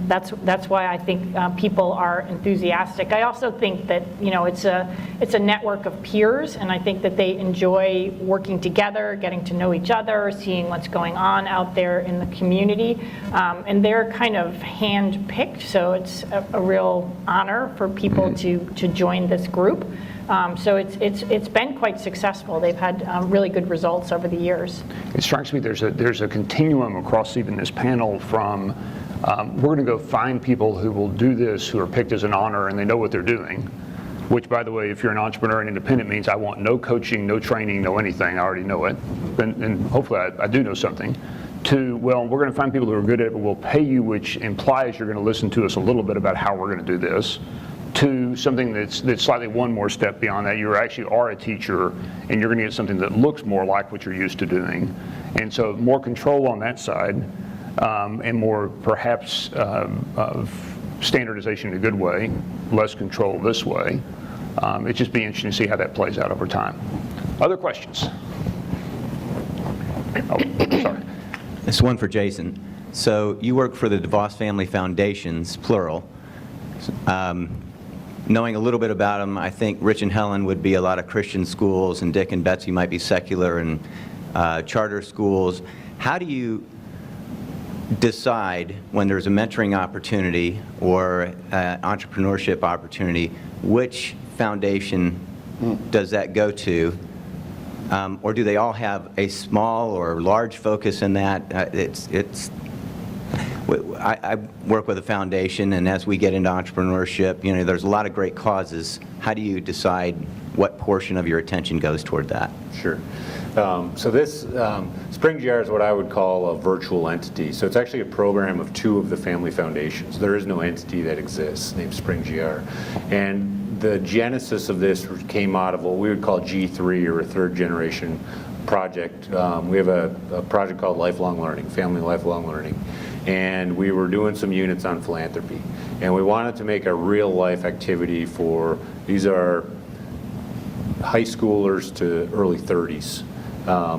that's why I think people are enthusiastic. I also think that, you know, it's a network of peers, and I think that they enjoy working together, getting to know each other, seeing what's going on out there in the community, and they're kind of hand-picked, so it's a real honor for people to join this group. So it's been quite successful. They've had really good results over the years. It strikes me there's a continuum across even this panel from we're going to go find people who will do this, who are picked as an honor and they know what they're doing, which, by the way, if you're an entrepreneur and independent, means I want no coaching, no training, no anything. I already know it, and hopefully I do know something. To, well, we're going to find people who are good at it, but we'll pay you, which implies you're going to listen to us a little bit about how we're going to do this. To something that's slightly one more step beyond that. You actually are a teacher, and you're going to get something that looks more like what you're used to doing. And so more control on that side, and more perhaps of standardization in a good way, less control this way. It'd just be interesting to see how that plays out over time. Other questions? Oh, sorry. This one for Jason. So you work for the DeVos Family Foundations, plural. Knowing a little bit about them, I think Rich and Helen would be a lot of Christian schools, and Dick and Betsy might be secular and charter schools. How do you decide when there's a mentoring opportunity or entrepreneurship opportunity, which foundation does that go to? Or do they all have a small or large focus in that? I work with a foundation, and as we get into entrepreneurship, you know, there's a lot of great causes. How do you decide what portion of your attention goes toward that? Sure. So this Spring GR is what I would call a virtual entity. So it's actually a program of two of the family foundations. There is no entity that exists named Spring GR. And the genesis of this came out of what we would call G3, or a third generation project. We have a project called Lifelong Learning, Family Lifelong Learning. And we were doing some units on philanthropy. And we wanted to make a real life activity for, these are high schoolers to early 30s,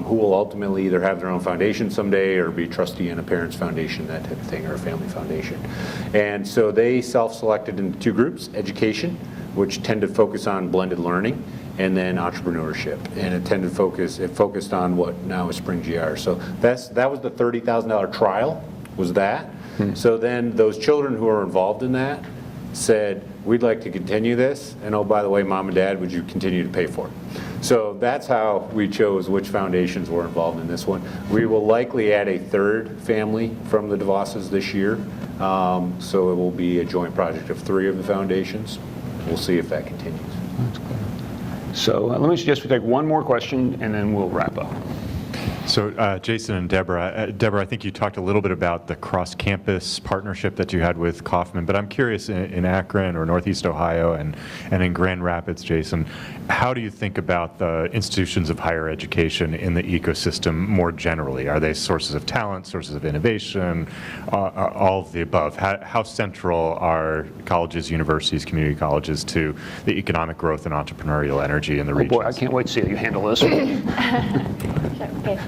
who will ultimately either have their own foundation someday or be trustee in a parent's foundation, that type of thing, or a family foundation. And so they self-selected into two groups: education, which tended to focus on blended learning, and then entrepreneurship. And it focused on what now is Spring GR. So that was the $30,000 trial, was that. So then those children who are involved in that said, we'd like to continue this, and oh, by the way, Mom and Dad, would you continue to pay for it? So that's how we chose which foundations were involved in this one. We will likely add a third family from the DeVosses this year, so it will be a joint project of 3 of the foundations. We'll see if that continues. So let me suggest we take one more question, and then we'll wrap up. So Jason and Deborah, I think you talked a little bit about the cross-campus partnership that you had with Kaufman, but I'm curious in Akron or Northeast Ohio and in Grand Rapids, Jason, how do you think about the institutions of higher education in the ecosystem more generally? Are they sources of talent, sources of innovation, all of the above? How central are colleges, universities, community colleges to the economic growth and entrepreneurial energy in the region? Oh boy, I can't wait to see how you handle this one. Okay.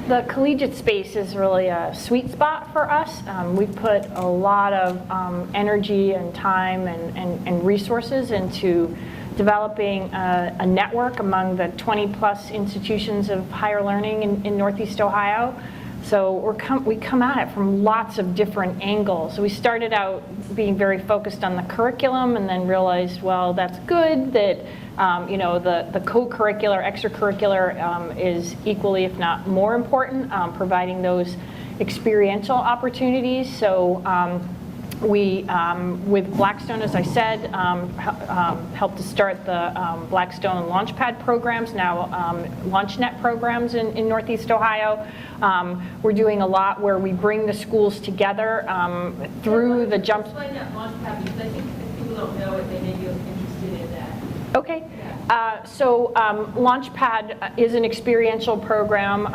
The collegiate space is really a sweet spot for us. We put a lot of energy and time and resources into developing a network among the 20-plus institutions of higher learning in Northeast Ohio. So we come at it from lots of different angles. So we started out being very focused on the curriculum, and then realized, well, that's good that the co-curricular, extracurricular is equally, if not more important, providing those experiential opportunities. So we, with Blackstone, as I said, helped to start the Blackstone and Launchpad programs, now LaunchNet programs in Northeast Ohio. We're doing a lot where we bring the schools together through the jump. Explain that Launchpad, because I think if people don't know it, they may be interested in that. Okay, so Launchpad is an experiential program.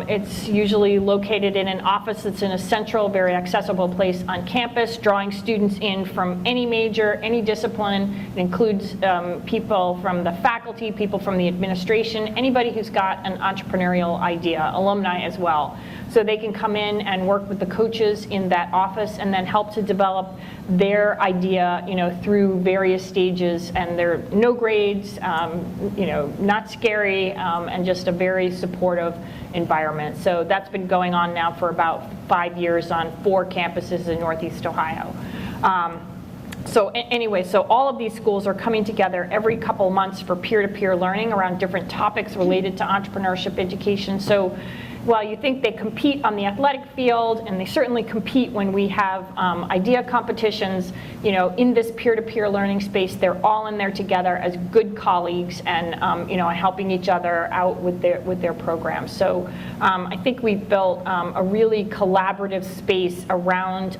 It's usually located in an office that's in a central, very accessible place on campus, drawing students in from any major, any discipline. It includes people from the faculty, people from the administration, anybody who's got an entrepreneurial idea, alumni as well. So they can come in and work with the coaches in that office and then help to develop their idea, through various stages, and there are no grades, not scary, and just a very supportive environment. So that's been going on now for about 5 years on 4 campuses in Northeast Ohio. So all of these schools are coming together every couple months for peer-to-peer learning around different topics related to entrepreneurship education. So while you think they compete on the athletic field, and they certainly compete when we have idea competitions, in this peer-to-peer learning space, they're all in there together as good colleagues and helping each other out with their programs. So I think we've built a really collaborative space around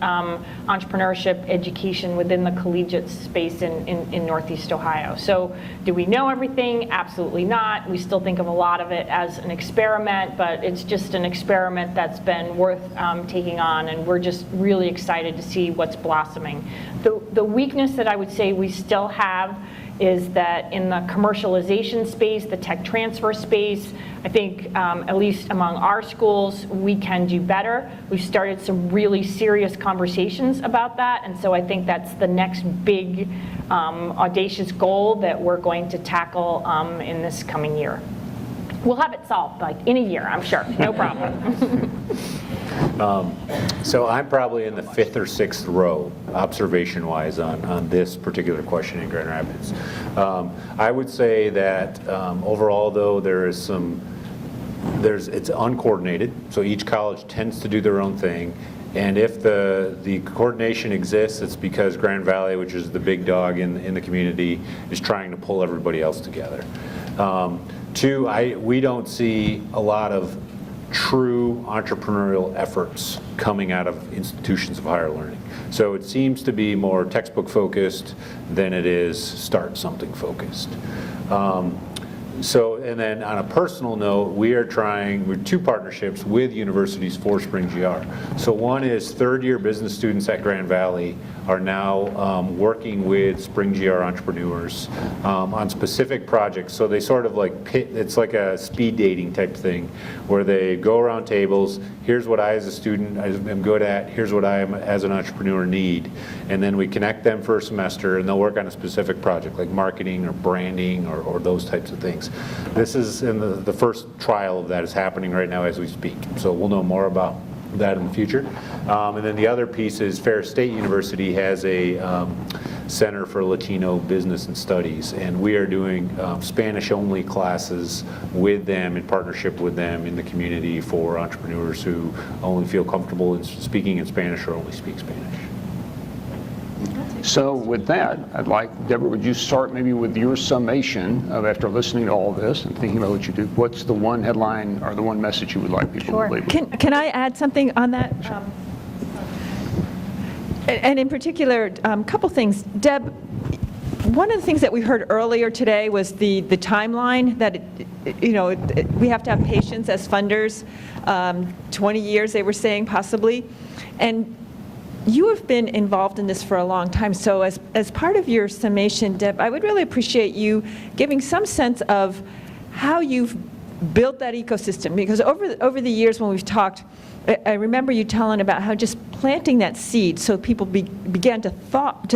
entrepreneurship education within the collegiate space in Northeast Ohio. So do we know everything? Absolutely not. We still think of a lot of it as an experiment, but it's just an experiment that's been worth taking on, and we're just really excited to see what's blossoming. The weakness that I would say we still have is that in the commercialization space, the tech transfer space, I think at least among our schools, we can do better. We've started some really serious conversations about that, and so I think that's the next big audacious goal that we're going to tackle in this coming year. We'll have it solved in a year, I'm sure, no problem. So I'm probably in the 5th or 6th row, observation-wise, on this particular question in Grand Rapids. I would say that overall, though, it's uncoordinated, so each college tends to do their own thing. And if the coordination exists, it's because Grand Valley, which is the big dog in the community, is trying to pull everybody else together. 2, we don't see a lot of true entrepreneurial efforts coming out of institutions of higher learning. So it seems to be more textbook focused than it is start something focused. And then on a personal note, we're 2 partnerships with universities for Spring GR. So one is 3rd-year business students at Grand Valley are now working with Spring GR entrepreneurs on specific projects. So they sort of it's like a speed dating type thing, where they go around tables, here's what I as a student am good at, here's what I am as an entrepreneur need, and then we connect them for a semester and they'll work on a specific project like marketing or branding or those types of things. This is in the first trial of that is happening right now as we speak. So we'll know more about that in the future. And then the other piece is Ferris State University has a Center for Latino Business and Studies, and we are doing Spanish-only classes with them, in partnership with them in the community for entrepreneurs who only feel comfortable in speaking in Spanish or only speak Spanish. So with that, I'd like, Deborah, would you start maybe with your summation of, after listening to all this and thinking about what you do, what's the one headline or the one message you would like people to leave with? Can I add something on that? And in particular, a couple things. Deb, one of the things that we heard earlier today was the timeline, that we have to have patience as funders, 20 years they were saying possibly. And you have been involved in this for a long time, so as part of your summation, Deb, I would really appreciate you giving some sense of how you've built that ecosystem, because over the years when we've talked, I remember you telling about how just planting that seed so people began to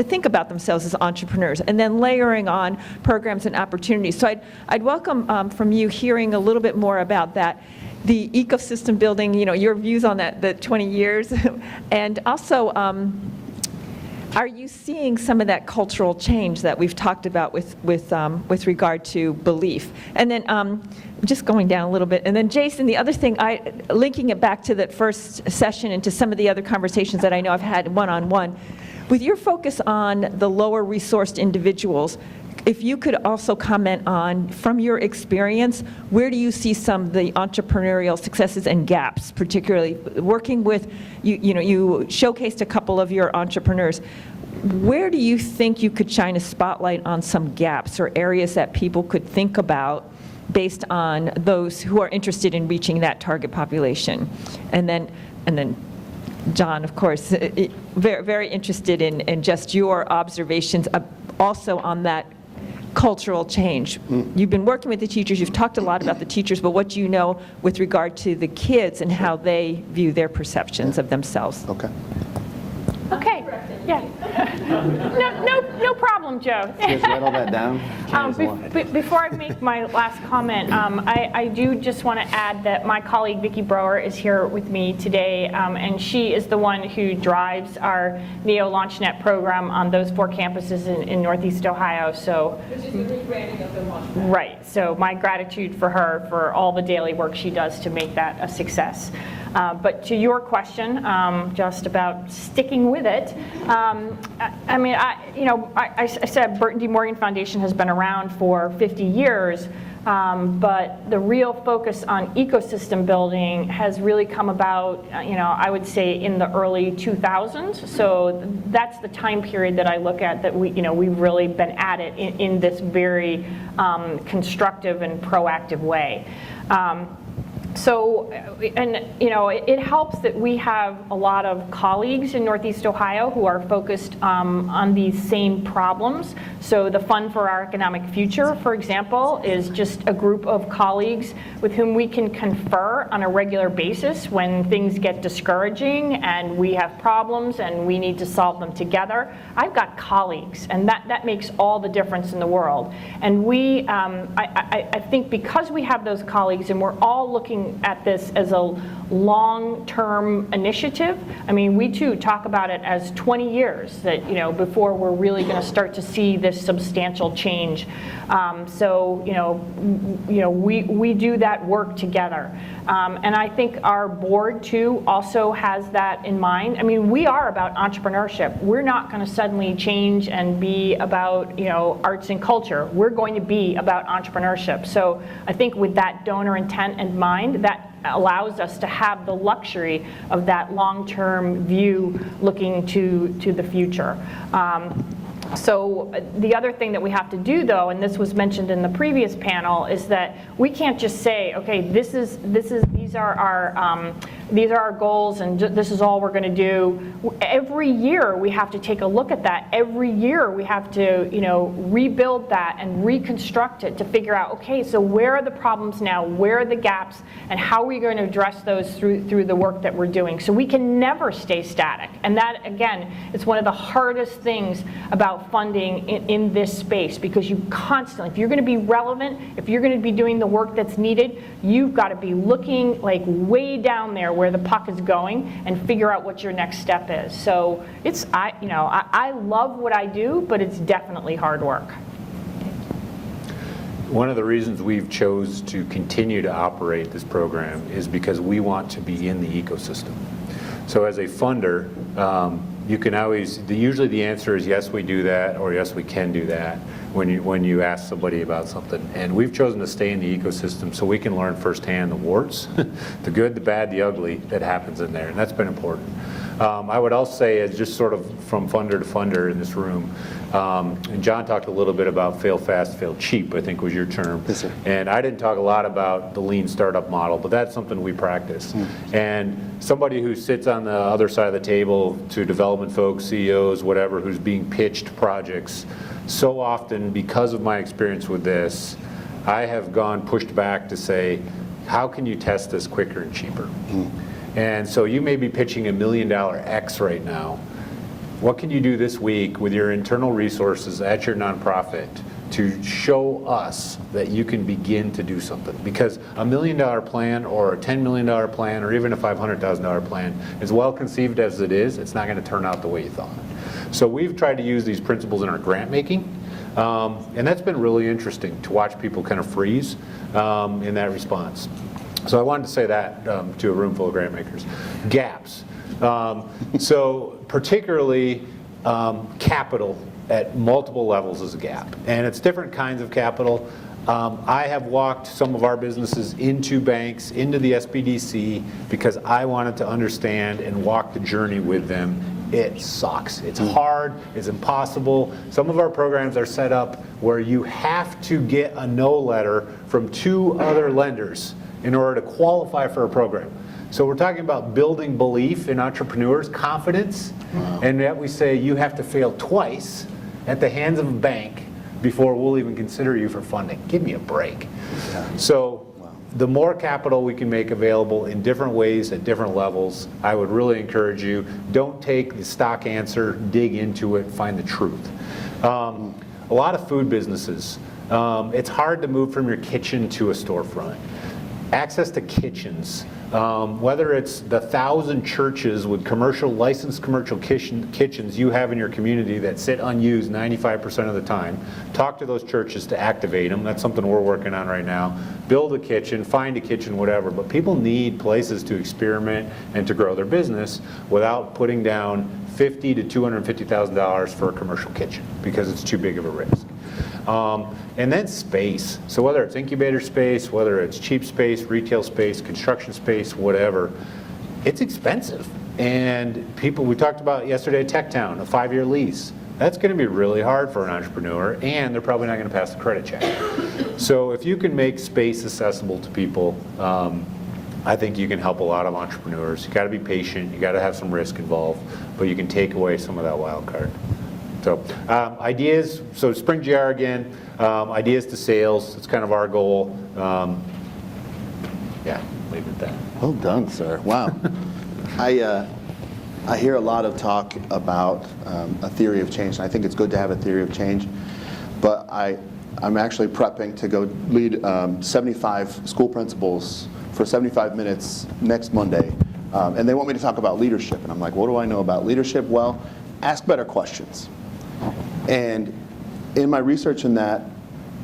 think about themselves as entrepreneurs, and then layering on programs and opportunities. So I'd welcome from you hearing a little bit more about that, the ecosystem building, your views on that, the 20 years, and also, are you seeing some of that cultural change that we've talked about with regard to belief? And then just going down a little bit, and then Jason, the other thing, linking it back to that first session and to some of the other conversations that I know I've had one-on-one, with your focus on the lower resourced individuals, if you could also comment on, from your experience, where do you see some of the entrepreneurial successes and gaps, particularly working with, you showcased a couple of your entrepreneurs. where do you think you could shine a spotlight on some gaps or areas that people could think about based on those who are interested in reaching that target population? And then John, of course, very, very interested in just your observations also on that cultural change. You've been working with the teachers, you've talked a lot about the teachers, but what do you know with regard to the kids and how they view their perceptions of themselves? Okay. Okay, yeah. No problem, Joe. Just write all that down. Before I make my last comment, I do just want to add that my colleague Vicki Brower is here with me today, and she is the one who drives our NEO LaunchNet program on those 4 campuses in Northeast Ohio. So, right. So my gratitude for her for all the daily work she does to make that a success. But to your question, just about sticking with it, I said Burton D. Morgan Foundation has been around for 50 years, but the real focus on ecosystem building has really come about, I would say in the early 2000s. So that's the time period that I look at that we've really been at it in this very constructive and proactive way. So, it helps that we have a lot of colleagues in Northeast Ohio who are focused on these same problems. So the Fund for Our Economic Future, for example, is just a group of colleagues with whom we can confer on a regular basis when things get discouraging and we have problems and we need to solve them together. I've got colleagues, and that makes all the difference in the world. And we, I think because we have those colleagues and we're all looking at this as a long-term initiative. I mean, we too talk about it as 20 years that, before we're really going to start to see this substantial change. We do that work together. And I think our board too also has that in mind. I mean, we are about entrepreneurship. We're not going to suddenly change and be about, arts and culture. We're going to be about entrepreneurship. So I think with that donor intent in mind, that allows us to have the luxury of that long-term view looking to the future. So the other thing that we have to do, though, and this was mentioned in the previous panel, is that we can't just say, okay, these are our goals and this is all we're going to do. Every year we have to take a look at that. Every year we have to, rebuild that and reconstruct it to figure out, okay, so where are the problems now? Where are the gaps? And how are we going to address those through the work that we're doing? So we can never stay static. And that, again, is one of the hardest things about funding in this space, because you constantly, if you're going to be relevant, if you're going to be doing the work that's needed, you've got to be looking like way down there where the puck is going and figure out what your next step is. So I love what I do, but it's definitely hard work. One of the reasons we've chose to continue to operate this program is because we want to be in the ecosystem. So as a funder, you can always, usually the answer is yes, we do that, or yes, we can do that when you ask somebody about something. And we've chosen to stay in the ecosystem so we can learn firsthand the warts, the good, the bad, the ugly that happens in there, and that's been important. I would also say, as just sort of from funder to funder in this room, and John talked a little bit about fail fast, fail cheap, I think was your term. Yes, sir. And I didn't talk a lot about the lean startup model, but that's something we practice. And somebody who sits on the other side of the table to development folks, CEOs, whatever, who's being pitched projects, so often, because of my experience with this, I have pushed back to say, how can you test this quicker and cheaper? And so you may be pitching $1 million X right now. What can you do this week with your internal resources at your nonprofit to show us that you can begin to do something? Because $1 million plan or a $10 million plan or even a $500,000 plan, as well conceived as it is, it's not going to turn out the way you thought. So we've tried to use these principles in our grant making, and that's been really interesting to watch people kind of freeze in that response. So I wanted to say that to a room full of grant makers. Gaps. So particularly capital at multiple levels is a gap. And it's different kinds of capital. I have walked some of our businesses into banks, into the SBDC, because I wanted to understand and walk the journey with them it sucks. It's hard, it's impossible. Some of our programs are set up where you have to get a no letter from 2 other lenders in order to qualify for a program. So we're talking about building belief in entrepreneurs, confidence, and yet we say you have to fail twice at the hands of a bank before we'll even consider you for funding. Give me a break. So the more capital we can make available in different ways at different levels, I would really encourage you, don't take the stock answer, dig into it, find the truth. A lot of food businesses, it's hard to move from your kitchen to a storefront. Access to kitchens, whether it's the 1,000 churches with licensed commercial kitchens you have in your community that sit unused 95% of the time, talk to those churches to activate them. That's something we're working on right now. Build a kitchen, find a kitchen, whatever. But people need places to experiment and to grow their business without putting down $50,000 to $250,000 for a commercial kitchen because it's too big of a risk. And then space. So whether it's incubator space, whether it's cheap space, retail space, construction space, whatever, it's expensive. And we talked about yesterday at Tech Town, a 5-year lease. That's going to be really hard for an entrepreneur, and they're probably not going to pass the credit check. So if you can make space accessible to people, I think you can help a lot of entrepreneurs. You got to be patient, you got to have some risk involved, but you can take away some of that wild card. So ideas, so Spring GR again, ideas to sales, it's kind of our goal. Yeah, leave it at that. Well done, sir. Wow. I hear a lot of talk about a theory of change, and I think it's good to have a theory of change, but I'm actually prepping to go lead 75 school principals for 75 minutes next Monday, and they want me to talk about leadership, and I'm like, what do I know about leadership? Well, ask better questions. And in my research in that,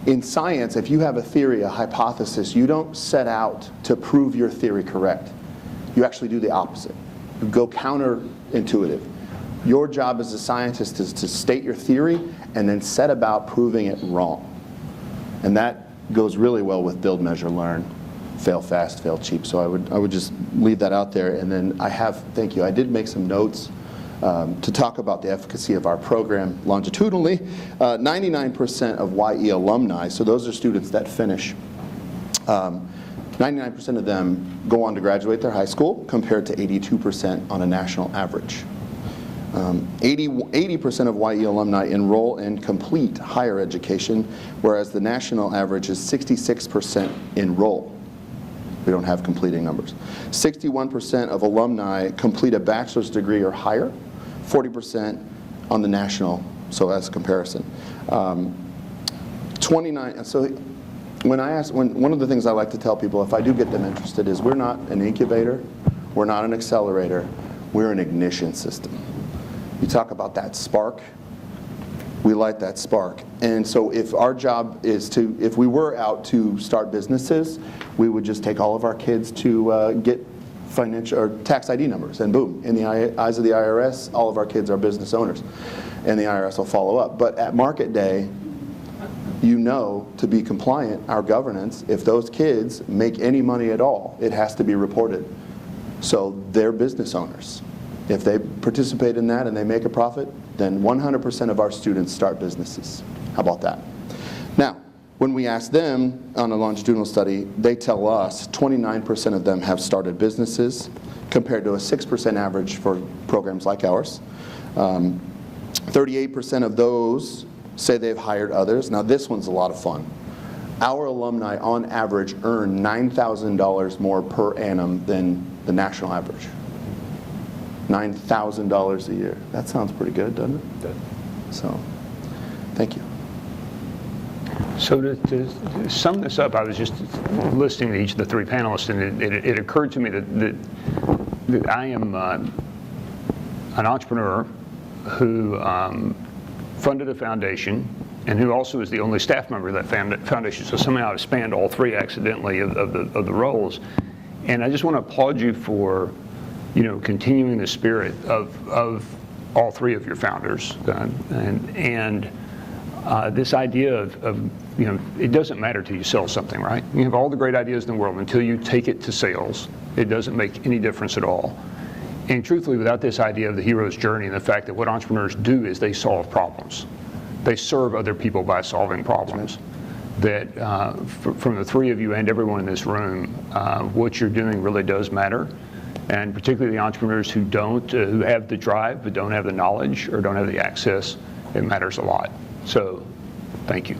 in science, if you have a theory, a hypothesis, you don't set out to prove your theory correct. You actually do the opposite. You go counterintuitive. Your job as a scientist is to state your theory and then set about proving it wrong. And that goes really well with build, measure, learn, fail fast, fail cheap. So I would just leave that out there. And then thank you, I did make some notes to talk about the efficacy of our program longitudinally. 99% of YE alumni, so those are students that finish, 99% of them go on to graduate their high school compared to 82% on a national average. 80% of YE alumni enroll and complete higher education, whereas the national average is 66% enroll. We don't have completing numbers. 61% of alumni complete a bachelor's degree or higher, 40% on the national, so as a comparison. 29, so one of the things I like to tell people, if I do get them interested, is we're not an incubator, we're not an accelerator, we're an ignition system. You talk about that spark, we light that spark. And so if our job is if we were out to start businesses, we would just take all of our kids to get financial or tax ID numbers, and boom, in the eyes of the IRS, all of our kids are business owners, and the IRS will follow up. But at market day, you know, to be compliant, our governance, if those kids make any money at all, it has to be reported. So they're business owners. If they participate in that and they make a profit, then 100% of our students start businesses. How about that? Now, when we ask them on a longitudinal study, they tell us 29% of them have started businesses compared to a 6% average for programs like ours. 38% of those say they've hired others. Now this one's a lot of fun. Our alumni on average earn $9,000 more per annum than the national average. $9,000 a year. That sounds pretty good, doesn't it? Good. So, thank you. So to sum this up, I was just listening to each of the 3 panelists, and it occurred to me that I am an entrepreneur who funded a foundation and who also is the only staff member of that foundation. So somehow I spanned all 3 accidentally of the roles. And I just want to applaud you for, you know, continuing the spirit of all 3 of your founders, and this idea of, you know, it doesn't matter till you sell something, right? You have all the great ideas in the world until you take it to sales. It doesn't make any difference at all. And truthfully, without this idea of the hero's journey and the fact that what entrepreneurs do is they solve problems. They serve other people by solving problems. That from the three of you and everyone in this room, what you're doing really does matter. And particularly the entrepreneurs who don't, who have the drive but don't have the knowledge or don't have the access, it matters a lot. So, thank you.